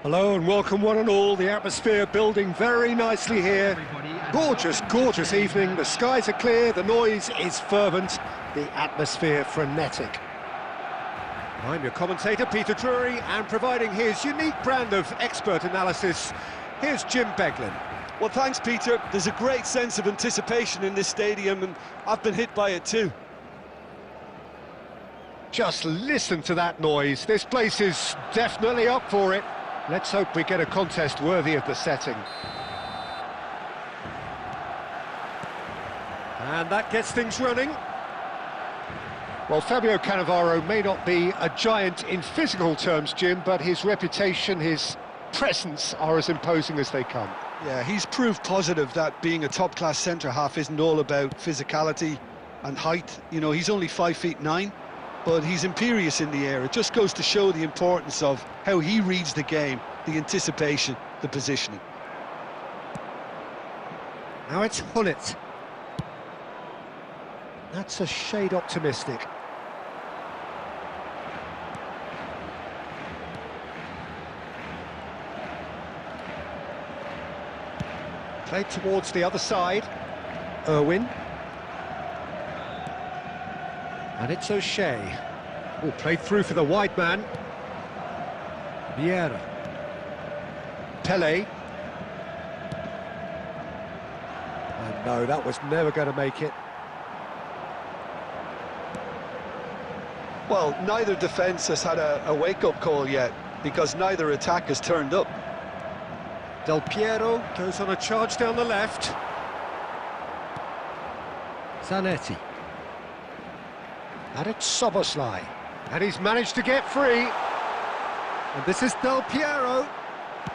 A: Hello and welcome one and all. The atmosphere building very nicely here. Gorgeous, gorgeous evening. The skies are clear, the noise is fervent, the atmosphere frenetic. I'm your commentator, Peter Drury, and providing his unique brand of expert analysis, here's Jim Beglin.
B: Well, thanks, Peter. There's a great sense of anticipation in this stadium, and I've been hit by it too.
A: Just listen to that noise. This place is definitely up for it. Let's hope we get a contest worthy of the setting. And that gets things running. Well, Fabio Cannavaro may not be a giant in physical terms, Jim, but his reputation, his presence are as imposing as they come.
B: Yeah, he's proved positive that being a top-class centre-half isn't all about physicality and height. You know, he's only 5'9", but he's imperious in the air. It just goes to show the importance of how he reads the game, the anticipation, the positioning.
A: Now it's Hullet. That's a shade optimistic. Played towards the other side. Irwin. And it's O'Shea. Oh, played through for the wide man. Vieira. Pele. And no, that was never going to make it.
B: Well, neither defence has had a wake-up call yet, because neither attack has turned up.
A: Del Piero goes on a charge down the left. Zanetti. And it's Szoboszlai. And he's managed to get free. And this is Del Piero.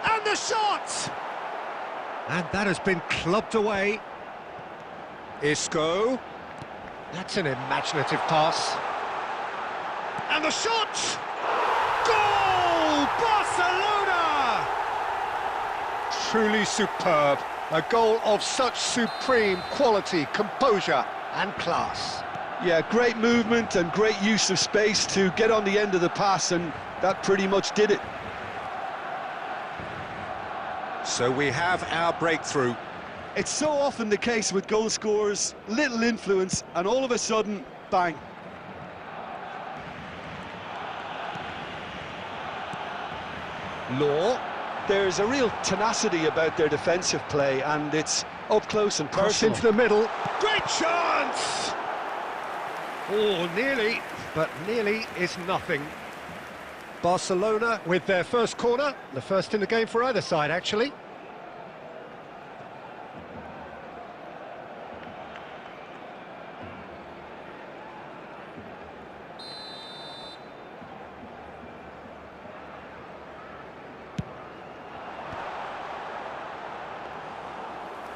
A: And the shot! And that has been clubbed away. Isco. That's an imaginative pass. And the shot! Goal! Barcelona! Truly superb. A goal of such supreme quality, composure and class.
B: Yeah, great movement and great use of space to get on the end of the pass, and that pretty much did it.
A: So we have our breakthrough.
B: It's so often the case with goal scorers, little influence, and all of a sudden, bang.
A: Law.
B: There's a real tenacity about their defensive play, and it's up close and
A: Cross
B: personal.
A: into the middle. Great chance! Oh, nearly, but nearly is nothing. Barcelona with their first corner, the first in the game for either side, actually.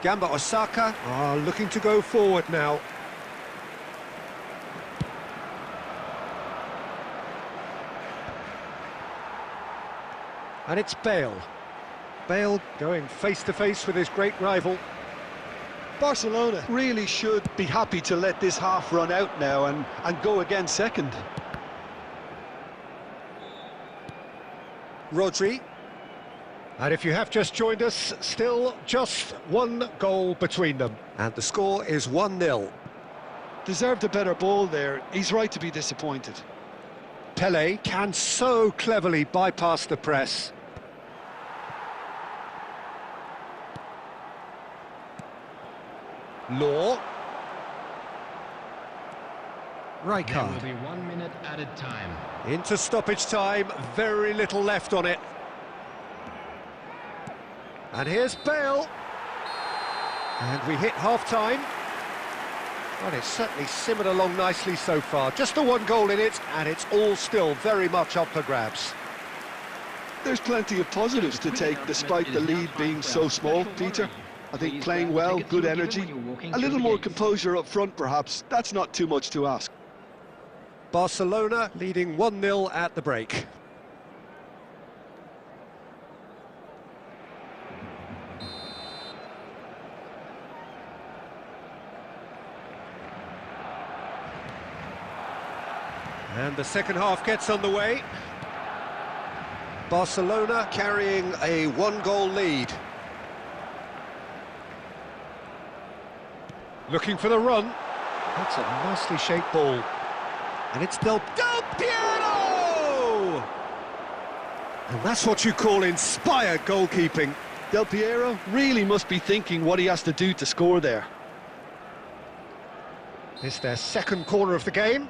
A: Gamba Osaka are looking to go forward now. And it's Bale. Bale going face-to-face with his great rival.
B: Barcelona really should be happy to let this half run out now and go again second.
A: Rodri. And if you have just joined us, still just one goal between them. And the score is 1-0.
B: Deserved a better ball there. He's right to be disappointed.
A: Pele can so cleverly bypass the press. Law.
C: There will
A: Rijkaard.
C: be 1 minute added time.
A: Into stoppage time, very little left on it. And here's Bale. And we hit half-time. Well, it's certainly simmered along nicely so far. Just the one goal in it, and it's all still very much up for grabs.
B: There's plenty of positives to take despite the lead being so small, Peter. I think playing well, good energy, a little more composure up front perhaps. That's not too much to ask.
A: Barcelona leading 1-0 at the break. And the second half gets underway. Barcelona carrying a one-goal lead. Looking for the run. That's a nicely shaped ball. And it's Del Piero! And that's what you call inspired goalkeeping.
B: Del Piero really must be thinking what he has to do to score there.
A: It's their second corner of the game.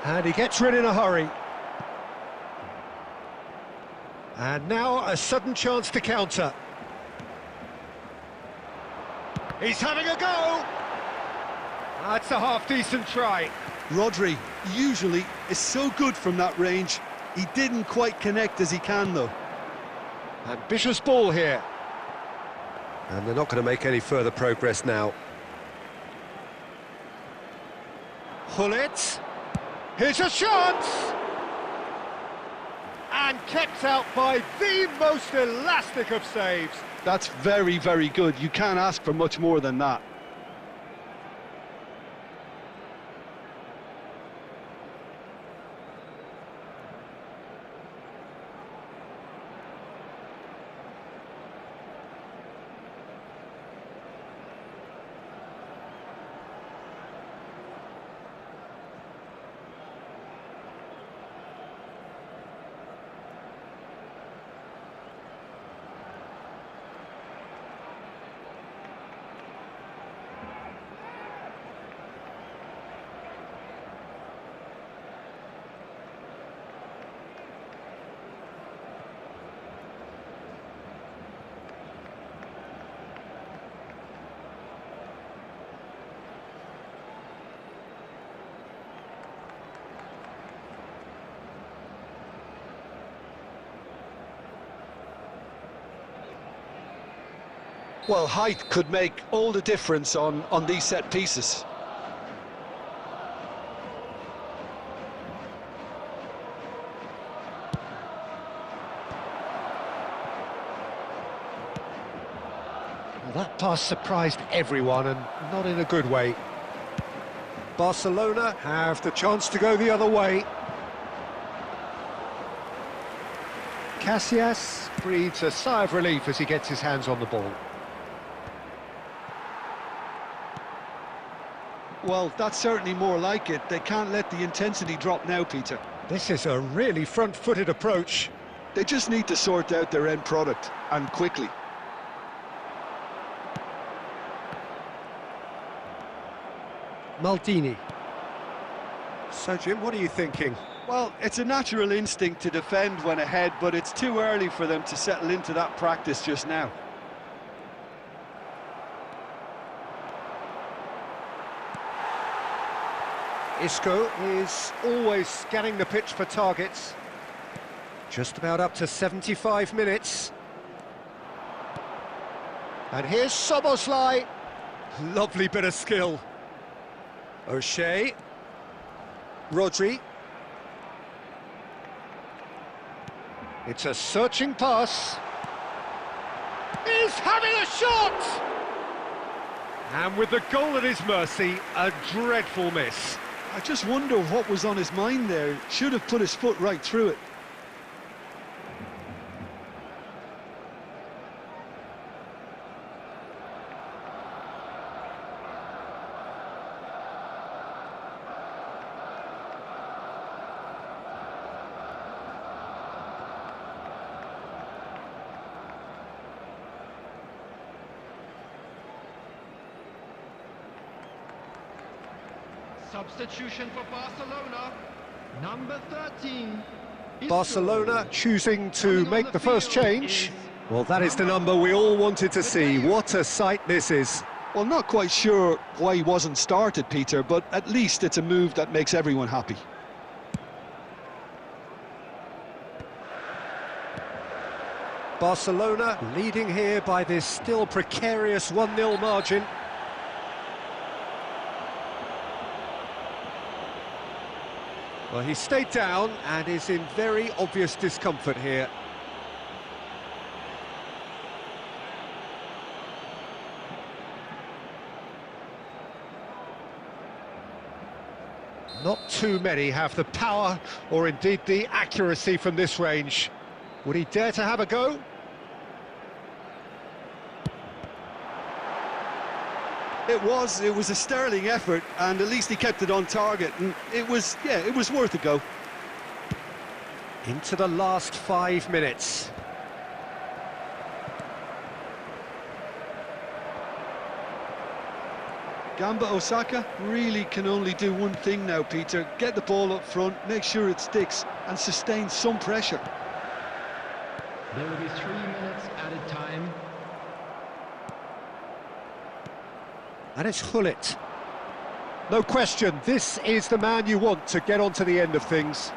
A: And he gets rid in a hurry. And now a sudden chance to counter. He's having a go! That's a half-decent try.
B: Rodri usually is so good from that range. He didn't quite connect as he can, though.
A: Ambitious ball here. And they're not going to make any further progress now. Hullet. Here's a shot! And kept out by the most elastic of saves.
B: That's very, very good. You can't ask for much more than that. Well, height could make all the difference on these set pieces.
A: Well, that pass surprised everyone, and not in a good way. Barcelona have the chance to go the other way. Casillas breathes a sigh of relief as he gets his hands on the ball.
B: Well, that's certainly more like it. They can't let the intensity drop now, Peter.
A: This is a really front-footed approach.
B: They just need to sort out their end product, and quickly.
A: Maldini. So, Jim, what are you thinking?
B: Well, it's a natural instinct to defend when ahead, but it's too early for them to settle into that practice just now.
A: Isco is always scanning the pitch for targets. Just about up to 75 minutes. And here's Szoboszlai. Lovely bit of skill. O'Shea. Rodri. It's a searching pass. He's having a shot! And with the goal at his mercy, a dreadful miss.
B: I just wonder what was on his mind there. Should have put his foot right through it.
C: Substitution for Barcelona, number 13.
A: Barcelona choosing to make the first change. Well, that is the number we all wanted to see. What a sight this is.
B: Well, not quite sure why he wasn't started, Peter, but at least it's a move that makes everyone happy.
A: Barcelona leading here by this still precarious 1-0 margin. Well, he stayed down and is in very obvious discomfort here. Not too many have the power or indeed the accuracy from this range. Would he dare to have a go?
B: It was a sterling effort, and at least he kept it on target, and it was worth a go.
A: Into the last 5 minutes.
B: Gamba Osaka really can only do one thing now, Peter. Get the ball up front, make sure it sticks, and sustain some pressure.
C: There will be 3 minutes added time.
A: And it's Hullet. No question, this is the man you want to get onto the end of things.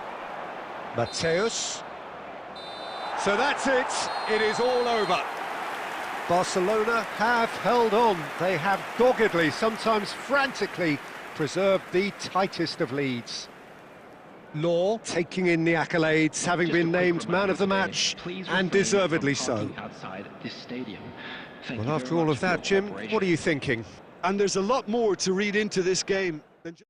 A: Mateus. So that's it. It is all over. Barcelona have held on. They have doggedly, sometimes frantically, preserved the tightest of leads. Law taking in the accolades, having been named man of the match, and deservedly so. Well, after all of that, Jim, what are you thinking?
B: And there's a lot more to read into this game than just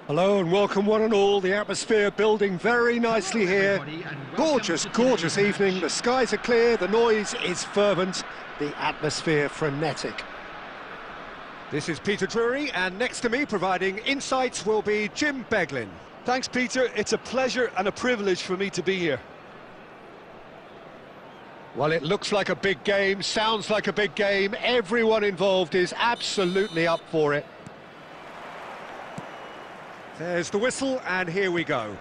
A: Hello and welcome one and all, the atmosphere building very nicely here. Gorgeous, gorgeous evening, the skies are clear, the noise is fervent, the atmosphere frenetic. This is Peter Drury, and next to me providing insights will be Jim Beglin.
B: Thanks, Peter. It's a pleasure and a privilege for me to be here.
A: Well, it looks like a big game, sounds like a big game, everyone involved is absolutely up for it. There's the whistle, and here we go.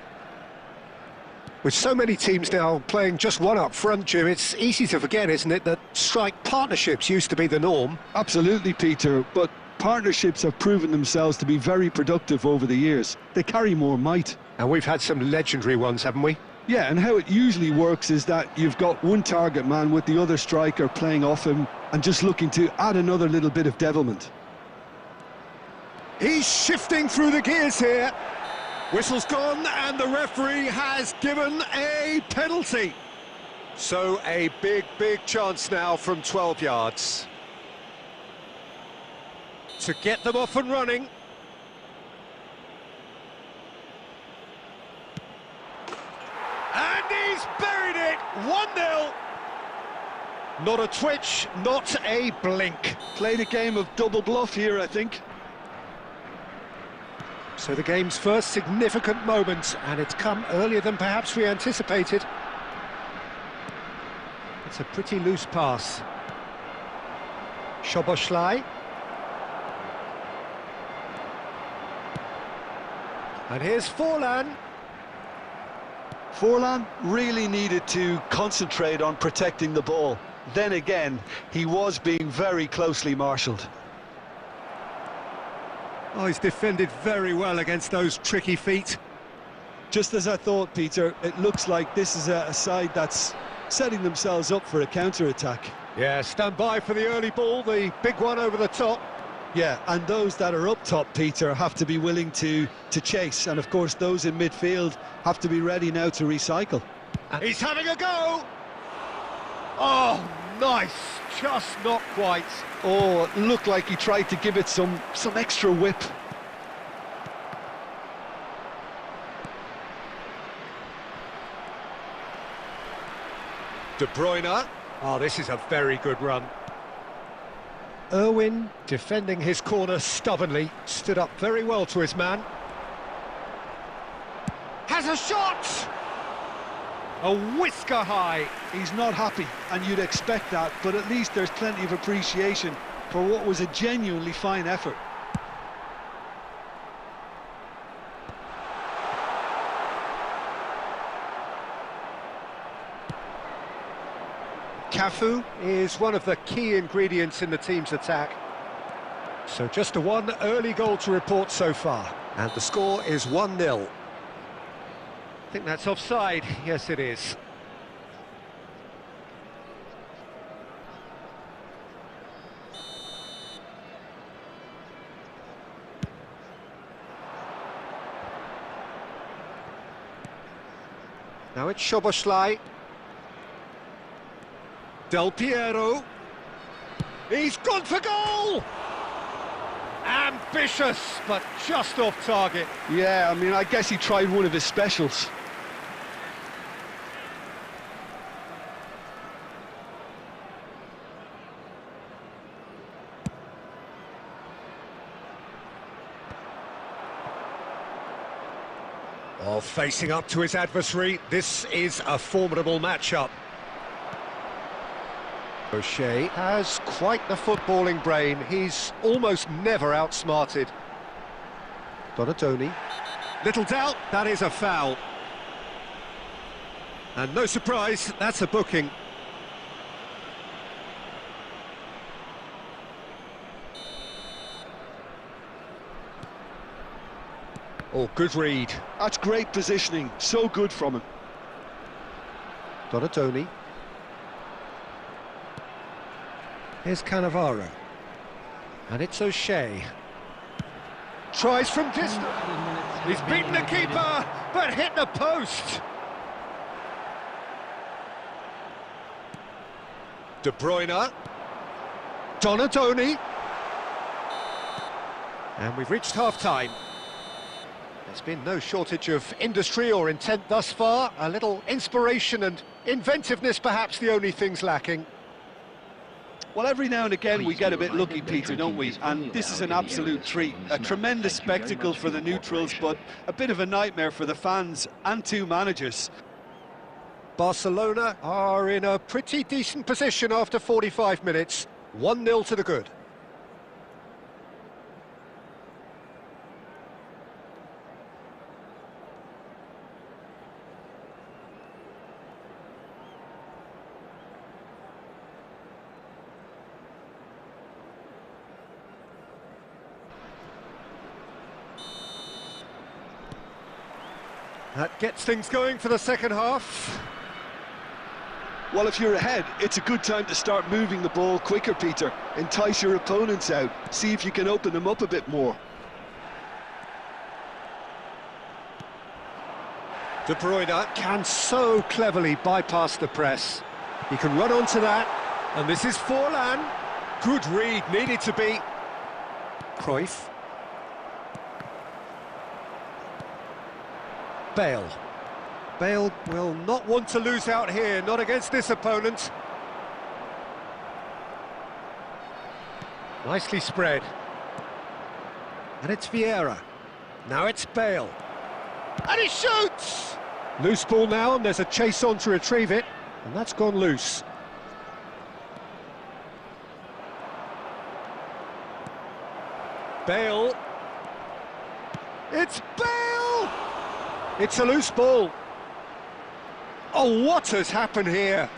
A: With so many teams now playing just one up front, Jim, it's easy to forget, isn't it, that strike partnerships used to be the norm.
B: Absolutely, Peter, but partnerships have proven themselves to be very productive over the years. They carry more might.
A: And we've had some legendary ones, haven't we?
B: Yeah, and how it usually works is that you've got one target man with the other striker playing off him and just looking to add another little bit of devilment.
A: He's shifting through the gears here. Whistle's gone and the referee has given a penalty. So a big, big chance now from 12 yards. To get them off and running. And he's buried it, 1-0. Not a twitch, not a blink.
B: Played a game of double bluff here, I think.
A: So the game's first significant moment, and it's come earlier than perhaps we anticipated. It's a pretty loose pass. Szoboszlai. And here's Forlan.
B: Forlan really needed to concentrate on protecting the ball. Then again, he was being very closely marshalled.
A: Oh, he's defended very well against those tricky feet.
B: Just as I thought, Peter, it looks like this is a side that's setting themselves up for a counter-attack.
A: Yeah, stand by for the early ball, the big one over the top.
B: Yeah, and those that are up top, Peter, have to be willing to chase. And, of course, those in midfield have to be ready now to recycle.
A: And he's having a go! Oh, nice, just not quite.
B: Oh, it looked like he tried to give it some extra whip.
A: De Bruyne. Oh, this is a very good run. Irwin, defending his corner stubbornly, stood up very well to his man. Has a shot! A whisker high.
B: He's not happy, and you'd expect that, but at least there's plenty of appreciation for what was a genuinely fine effort.
A: Cafu is one of the key ingredients in the team's attack. So just a one early goal to report so far. And the score is 1-0. I think that's offside. Yes, it is. Now it's Szoboszlai. Del Piero. He's gone for goal! Ambitious, but just off target.
B: Yeah, I mean, I guess he tried one of his specials.
A: Oh, facing up to his adversary, this is a formidable matchup. O'Shea has quite the footballing brain. He's almost never outsmarted. Donatoni. Little doubt, that is a foul. And no surprise, that's a booking. Oh, good read.
B: That's great positioning, so good from him.
A: Donatoni. Here's Cannavaro. And it's O'Shea. Tries from distance. He's beaten the keeper, but hit the post. De Bruyne. Donatoni. And we've reached half-time. There's been no shortage of industry or intent thus far. A little inspiration and inventiveness, perhaps the only things lacking.
B: Well, every now and again we get a bit lucky, Peter, don't we? And this is an absolute treat. A tremendous spectacle for the neutrals, but a bit of a nightmare for the fans and two managers.
A: Barcelona are in a pretty decent position after 45 minutes. 1-0 to the good. That gets things going for the second half.
B: Well, if you're ahead, it's a good time to start moving the ball quicker, Peter. Entice your opponents out. See if you can open them up a bit more.
A: De Bruyne can so cleverly bypass the press. He can run onto that, and this is Forlan. Good read, needed to be. Cruyff. Bale. Bale will not want to lose out here, not against this opponent. Nicely spread. And it's Vieira. Now it's Bale. And he shoots! Loose ball now, and there's a chase on to retrieve it. And that's gone loose. Bale. It's Bale! It's a loose ball. Oh, what has happened here?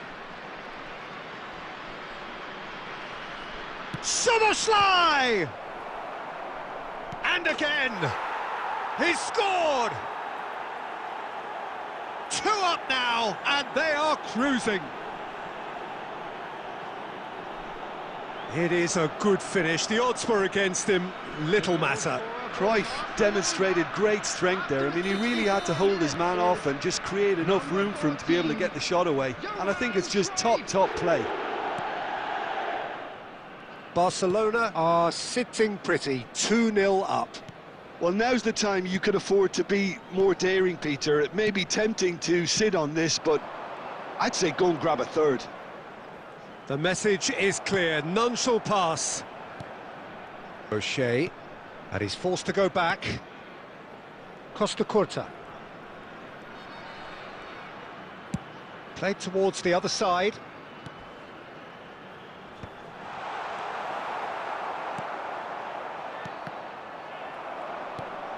A: Shortslive! And again! He's scored! 2 up now, and they are cruising. It is a good finish. The odds were against him. Little matter.
B: Cruyff demonstrated great strength there. I mean, he really had to hold his man off and just create enough room for him to be able to get the shot away. And I think it's just top play.
A: Barcelona are sitting pretty, 2-0 up.
B: Well, now's the time you could afford to be more daring, Peter. It may be tempting to sit on this, but I'd say go and grab a third.
A: The message is clear, none shall pass. O'Shea, and he's forced to go back. Costa Curta. Played towards the other side.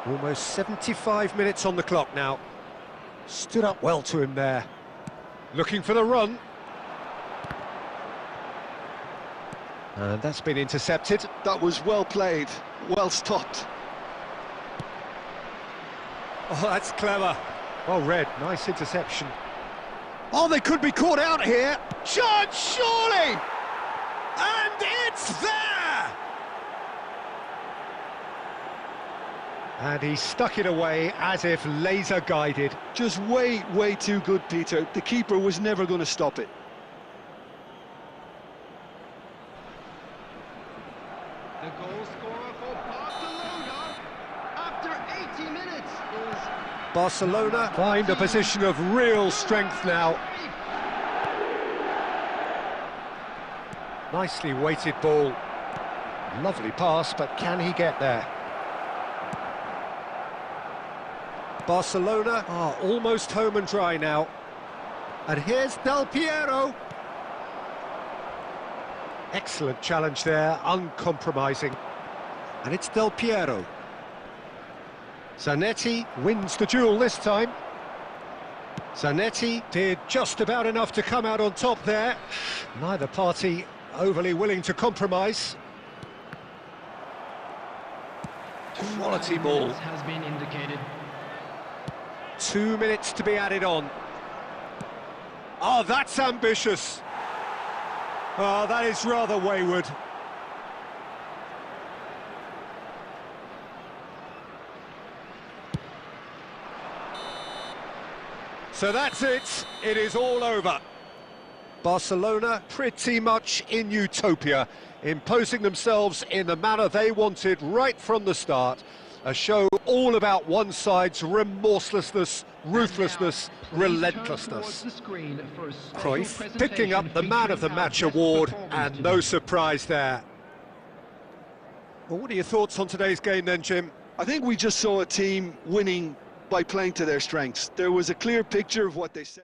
A: Almost 75 minutes on the clock now. Stood up well to him there. Looking for the run. And that's been intercepted.
B: That was well played, well stopped.
A: Oh, that's clever. Well read, nice interception. Oh, they could be caught out here. Chance, surely! And it's there! And he stuck it away as if laser-guided.
B: Just way too good, Peter. The keeper was never going to stop it.
C: The goal scorer for Barcelona after 80 minutes is...
A: Barcelona find a position of real strength now. Nicely weighted ball. Lovely pass, but can he get there? Barcelona are almost home and dry now. And here's Del Piero. Excellent challenge there, uncompromising. And it's Del Piero. Zanetti wins the duel this time. Zanetti did just about enough to come out on top there. Neither party overly willing to compromise. Quality ball.
C: Has been indicated.
A: 2 minutes to be added on. Oh, that's ambitious. Oh, that is rather wayward. So that's it. It is all over. Barcelona pretty much in utopia, imposing themselves in the manner they wanted right from the start. A show all about one side's remorselessness, ruthlessness, relentlessness. Cruyff picking up the Man of the Match award, and no surprise there. Well, what are your thoughts on today's game then, Jim?
B: I think we just saw a team winning by playing to their strengths. There was a clear picture of what they said.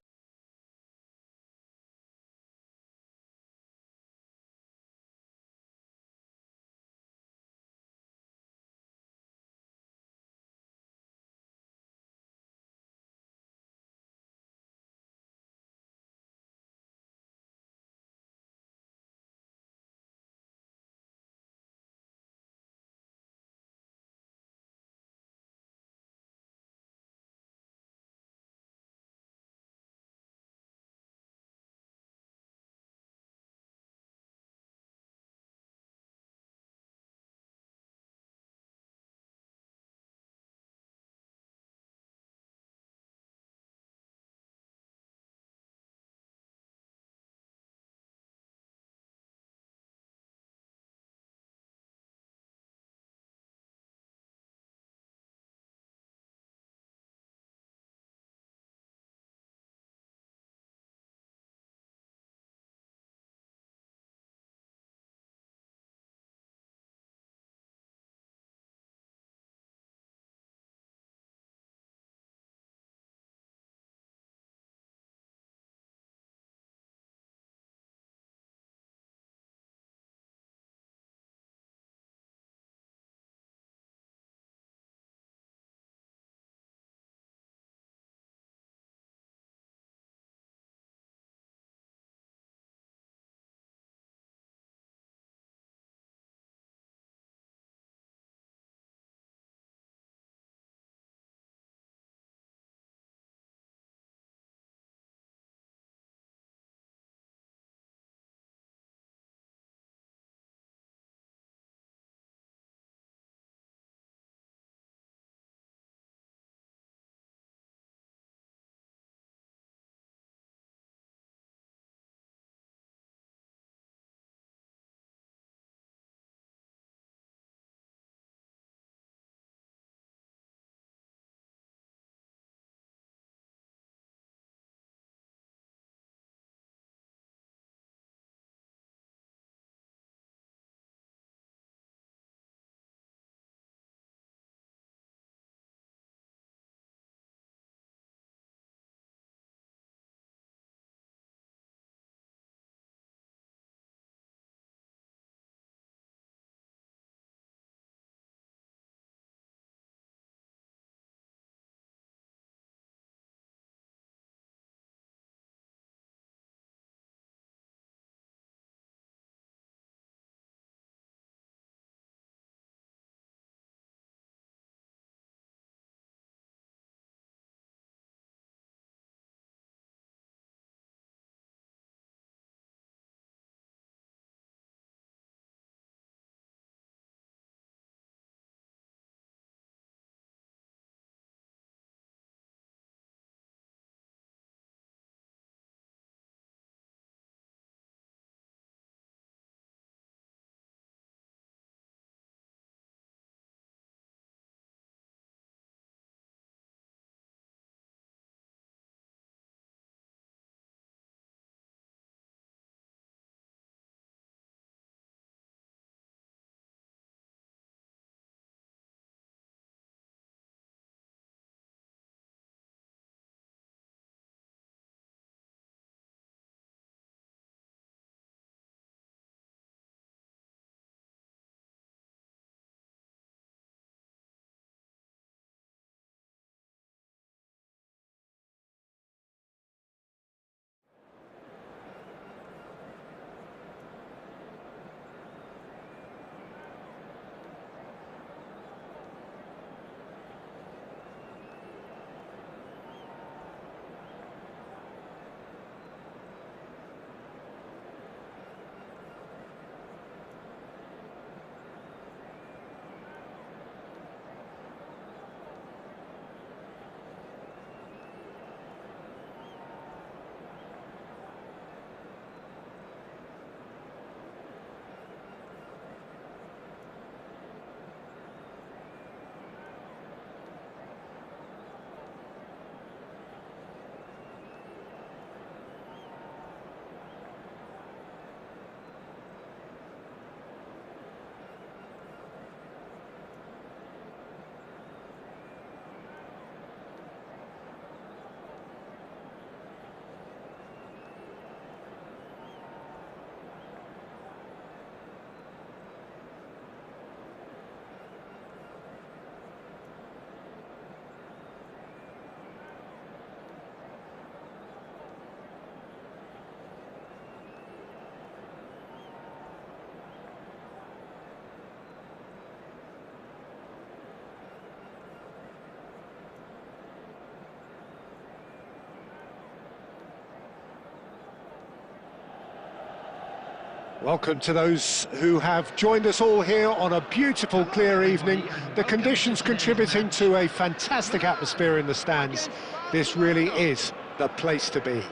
A: Welcome to those who have joined us all here on a beautiful, clear evening. The conditions contributing to a fantastic atmosphere in the stands. This really is the place to be.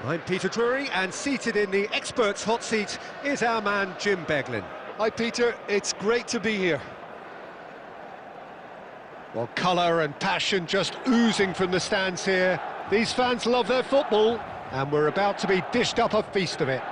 D: I'm Peter Drury, and seated in the experts' hot seat is our man Jim Beglin.
B: Hi Peter, it's great to be here.
A: Well, colour and passion just oozing from the stands here. These fans love their football, and we're about to be dished up a feast of it.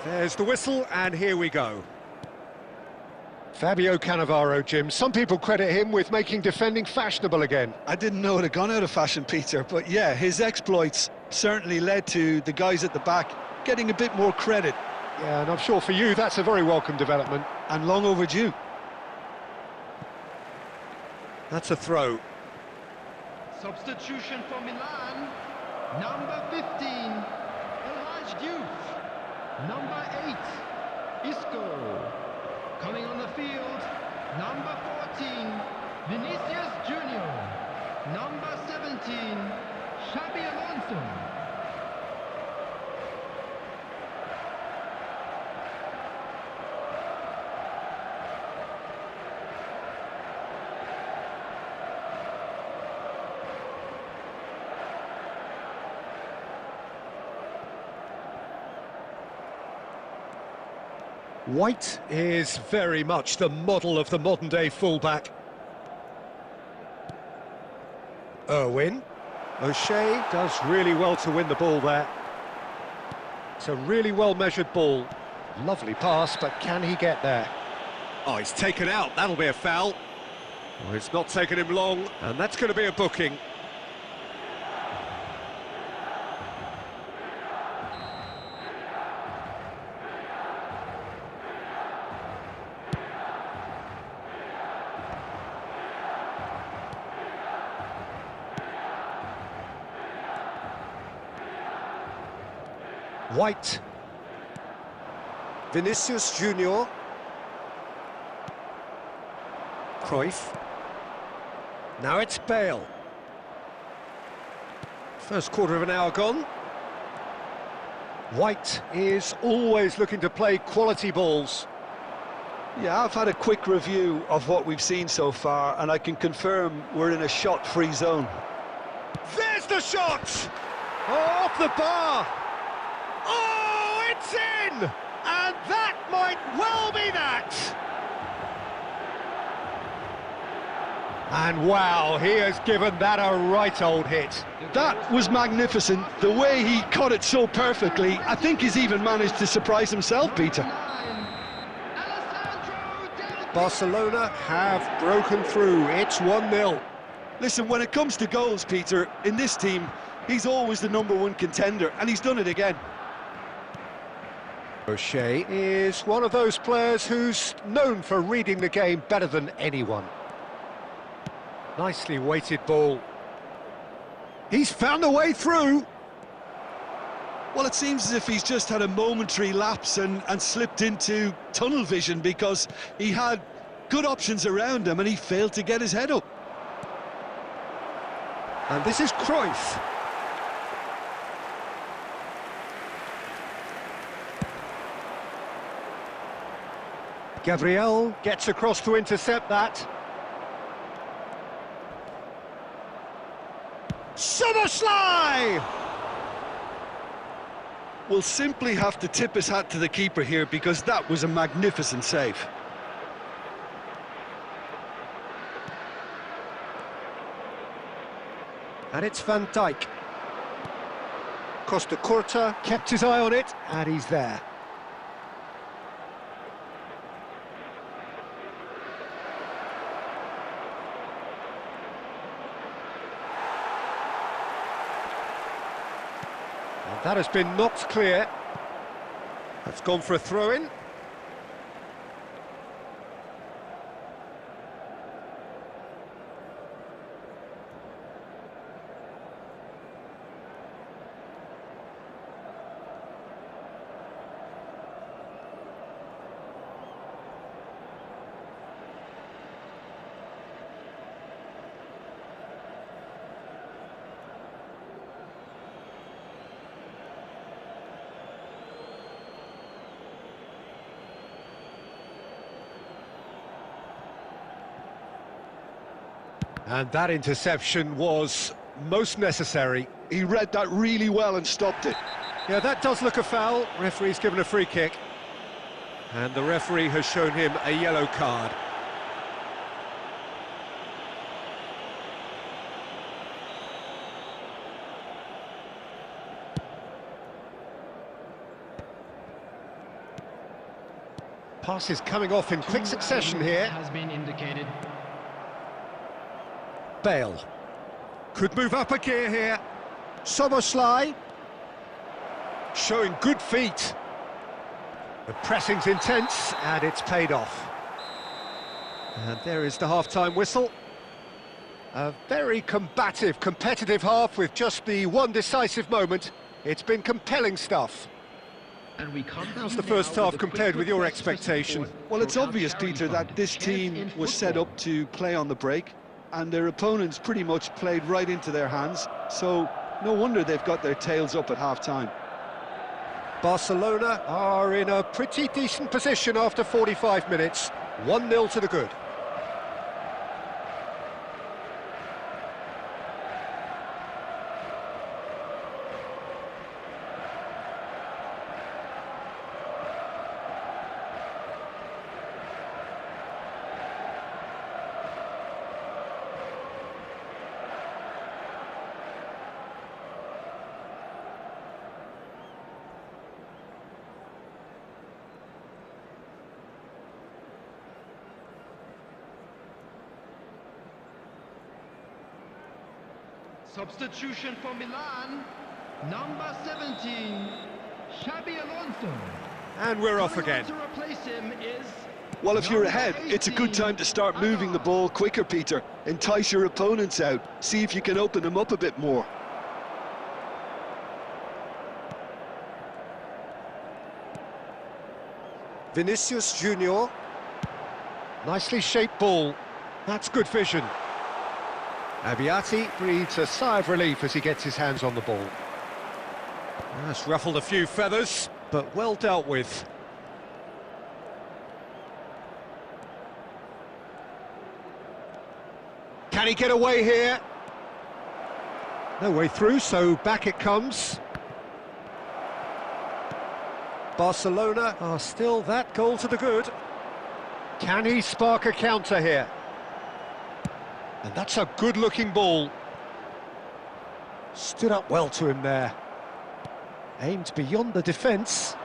D: There's the whistle, and here we go.
A: Fabio Cannavaro, Jim. Some people credit him with making defending fashionable again.
B: I didn't know it had gone out of fashion, Peter, but yeah, his exploits certainly led to the guys at the back getting a bit more credit.
A: Yeah, and I'm sure for you that's a very welcome development.
B: And long overdue.
D: That's a throw.
C: Substitution for Milan, number 15, Elijah Diouf. Number 8, Isco. Coming on the field, number 14, Vinicius Junior. Number 17, Xabi Alonso.
D: White is very much the model of the modern-day fullback. Irwin. O'Shea does really well to win the ball there. It's a really well-measured ball. Lovely pass, but can he get there? Oh, he's taken out. That'll be a foul. Oh, it's not taken him long, and that's going to be a booking. White. Vinicius Junior. Cruyff. Now it's Bale. First quarter of an hour gone. White is always looking to play quality balls.
B: Yeah, I've had a quick review of what we've seen so far, and I can confirm we're in a shot-free zone.
D: There's the shot! Oh, off the bar! Oh, it's in! And that might well be that!
A: And wow, he has given that a right old hit.
B: That was magnificent. The way he caught it so perfectly, I think he's even managed to surprise himself, Peter.
A: Barcelona have broken through. It's 1-0.
B: Listen, when it comes to goals, Peter, in this team, he's always the #1 contender, and he's done it again.
A: O'Shea is one of those players who's known for reading the game better than anyone. Nicely weighted ball. He's found a way through.
B: Well, it seems as if he's just had a momentary lapse and slipped into tunnel vision, because he had good options around him and he failed to get his head up.
A: And this is Cruyff. Gabriel gets across to intercept that. Shortslive!
B: We'll simply have to tip his hat to the keeper here, because that was a magnificent save.
A: And it's Van Dijk. Costa Curta kept his eye on it, and he's there. And that has been knocked clear. That's gone for a throw-in. And that interception was most necessary.
B: He read that really well and stopped it.
A: Yeah, that does look a foul. Referee's given a free kick. And the referee has shown him a yellow card. Pass is coming off in quick succession here.
C: Has been indicated.
A: Bale could move up a gear here. Szoboszlai showing good feet. The pressing's intense and it's paid off. And there is the half-time whistle. A very combative, competitive half with just the one decisive moment. It's been compelling stuff.
C: And we
A: How's the first half compared with your expectation?
B: Well, it's obvious, Peter, that this team was set up to play on the break, and their opponents pretty much played right into their hands, so no wonder they've got their tails up at half-time.
A: Barcelona are in a pretty decent position after 45 minutes. 1-0 to the good.
C: Substitution for Milan, number 17, Xabi Alonso.
A: And we're off again.
C: To replace him is
B: Well, if you're ahead, it's a good time to start moving the ball quicker, Peter. Entice your opponents out. See if you can open them up a bit more.
A: Vinicius Junior. Nicely shaped ball. That's good vision. Abiati breathes a sigh of relief as he gets his hands on the ball. That's ruffled a few feathers, but well dealt with. Can he get away here? No way through, so back it comes. Barcelona are still that goal to the good. Can he spark a counter here? And that's a good-looking ball. Stood up well to him there. Aimed beyond the defence.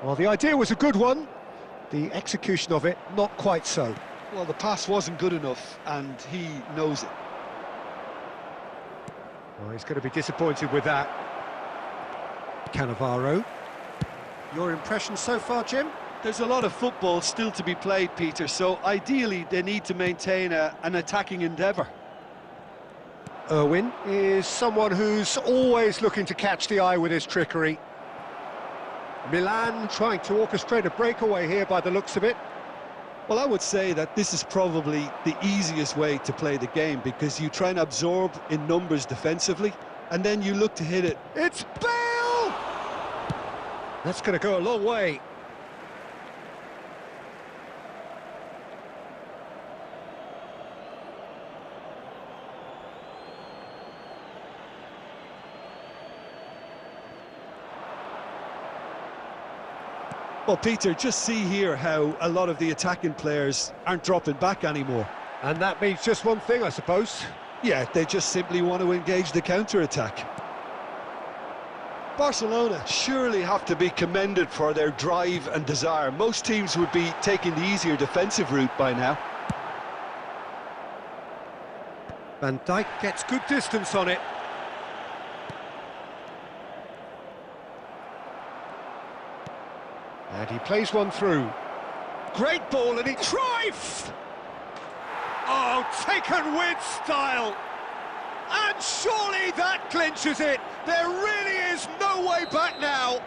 A: Well, the idea was a good one. The execution of it, not quite so.
B: Well, the pass wasn't good enough, and he knows it.
A: Oh, he's going to be disappointed with that. Cannavaro. Your impression so far, Jim?
B: There's a lot of football still to be played, Peter, so ideally they need to maintain an attacking endeavour.
A: Irwin is someone who's always looking to catch the eye with his trickery. Milan trying to orchestrate a breakaway here by the looks of it.
B: Well, I would say that this is probably the easiest way to play the game, because you try and absorb in numbers defensively, and then you look to hit it.
A: It's Bale! That's going to go a long way.
B: Well, Peter, just see here how a lot of the attacking players aren't dropping back anymore.
A: And that means just one thing, I suppose.
B: Yeah, they just simply want to engage the counter-attack. Barcelona surely have to be commended for their drive and desire. Most teams would be taking the easier defensive route by now.
A: Van Dijk gets good distance on it. And he plays one through. Great ball, and he Cruyff! Oh, taken with style! And surely that clinches it! There really is no way back now!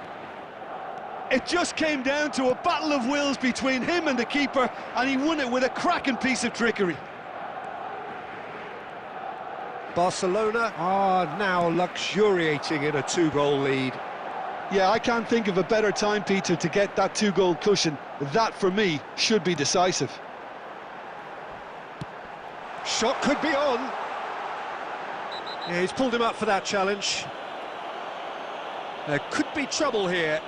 B: It just came down to a battle of wills between him and the keeper, and he won it with a cracking piece of trickery.
A: Barcelona are now luxuriating in a two-goal lead.
B: Yeah, I can't think of a better time, Peter, to get that two-goal cushion. That, for me, should be decisive.
A: Shot could be on. Yeah, he's pulled him up for that challenge. There could be trouble here.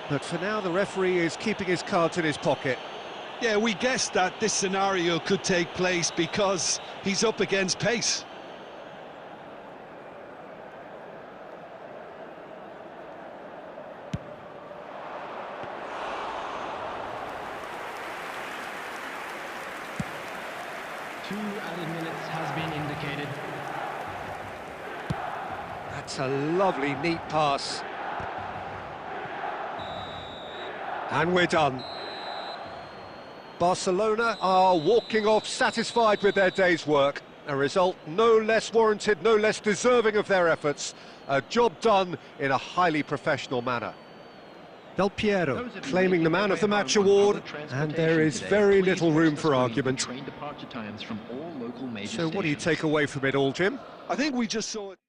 A: But for now, the referee is keeping his cards in his pocket.
B: Yeah, we guessed that this scenario could take place because he's up against pace.
C: Two added minutes has been indicated.
A: That's a lovely, neat pass. And we're done. Barcelona are walking off satisfied with their day's work. A result no less warranted, no less deserving of their efforts. A job done in a highly professional manner. Del Piero claiming the Man of the Match award, and there is very little room for argument. So what do you take away from it all, Jim?
B: I think we just saw it.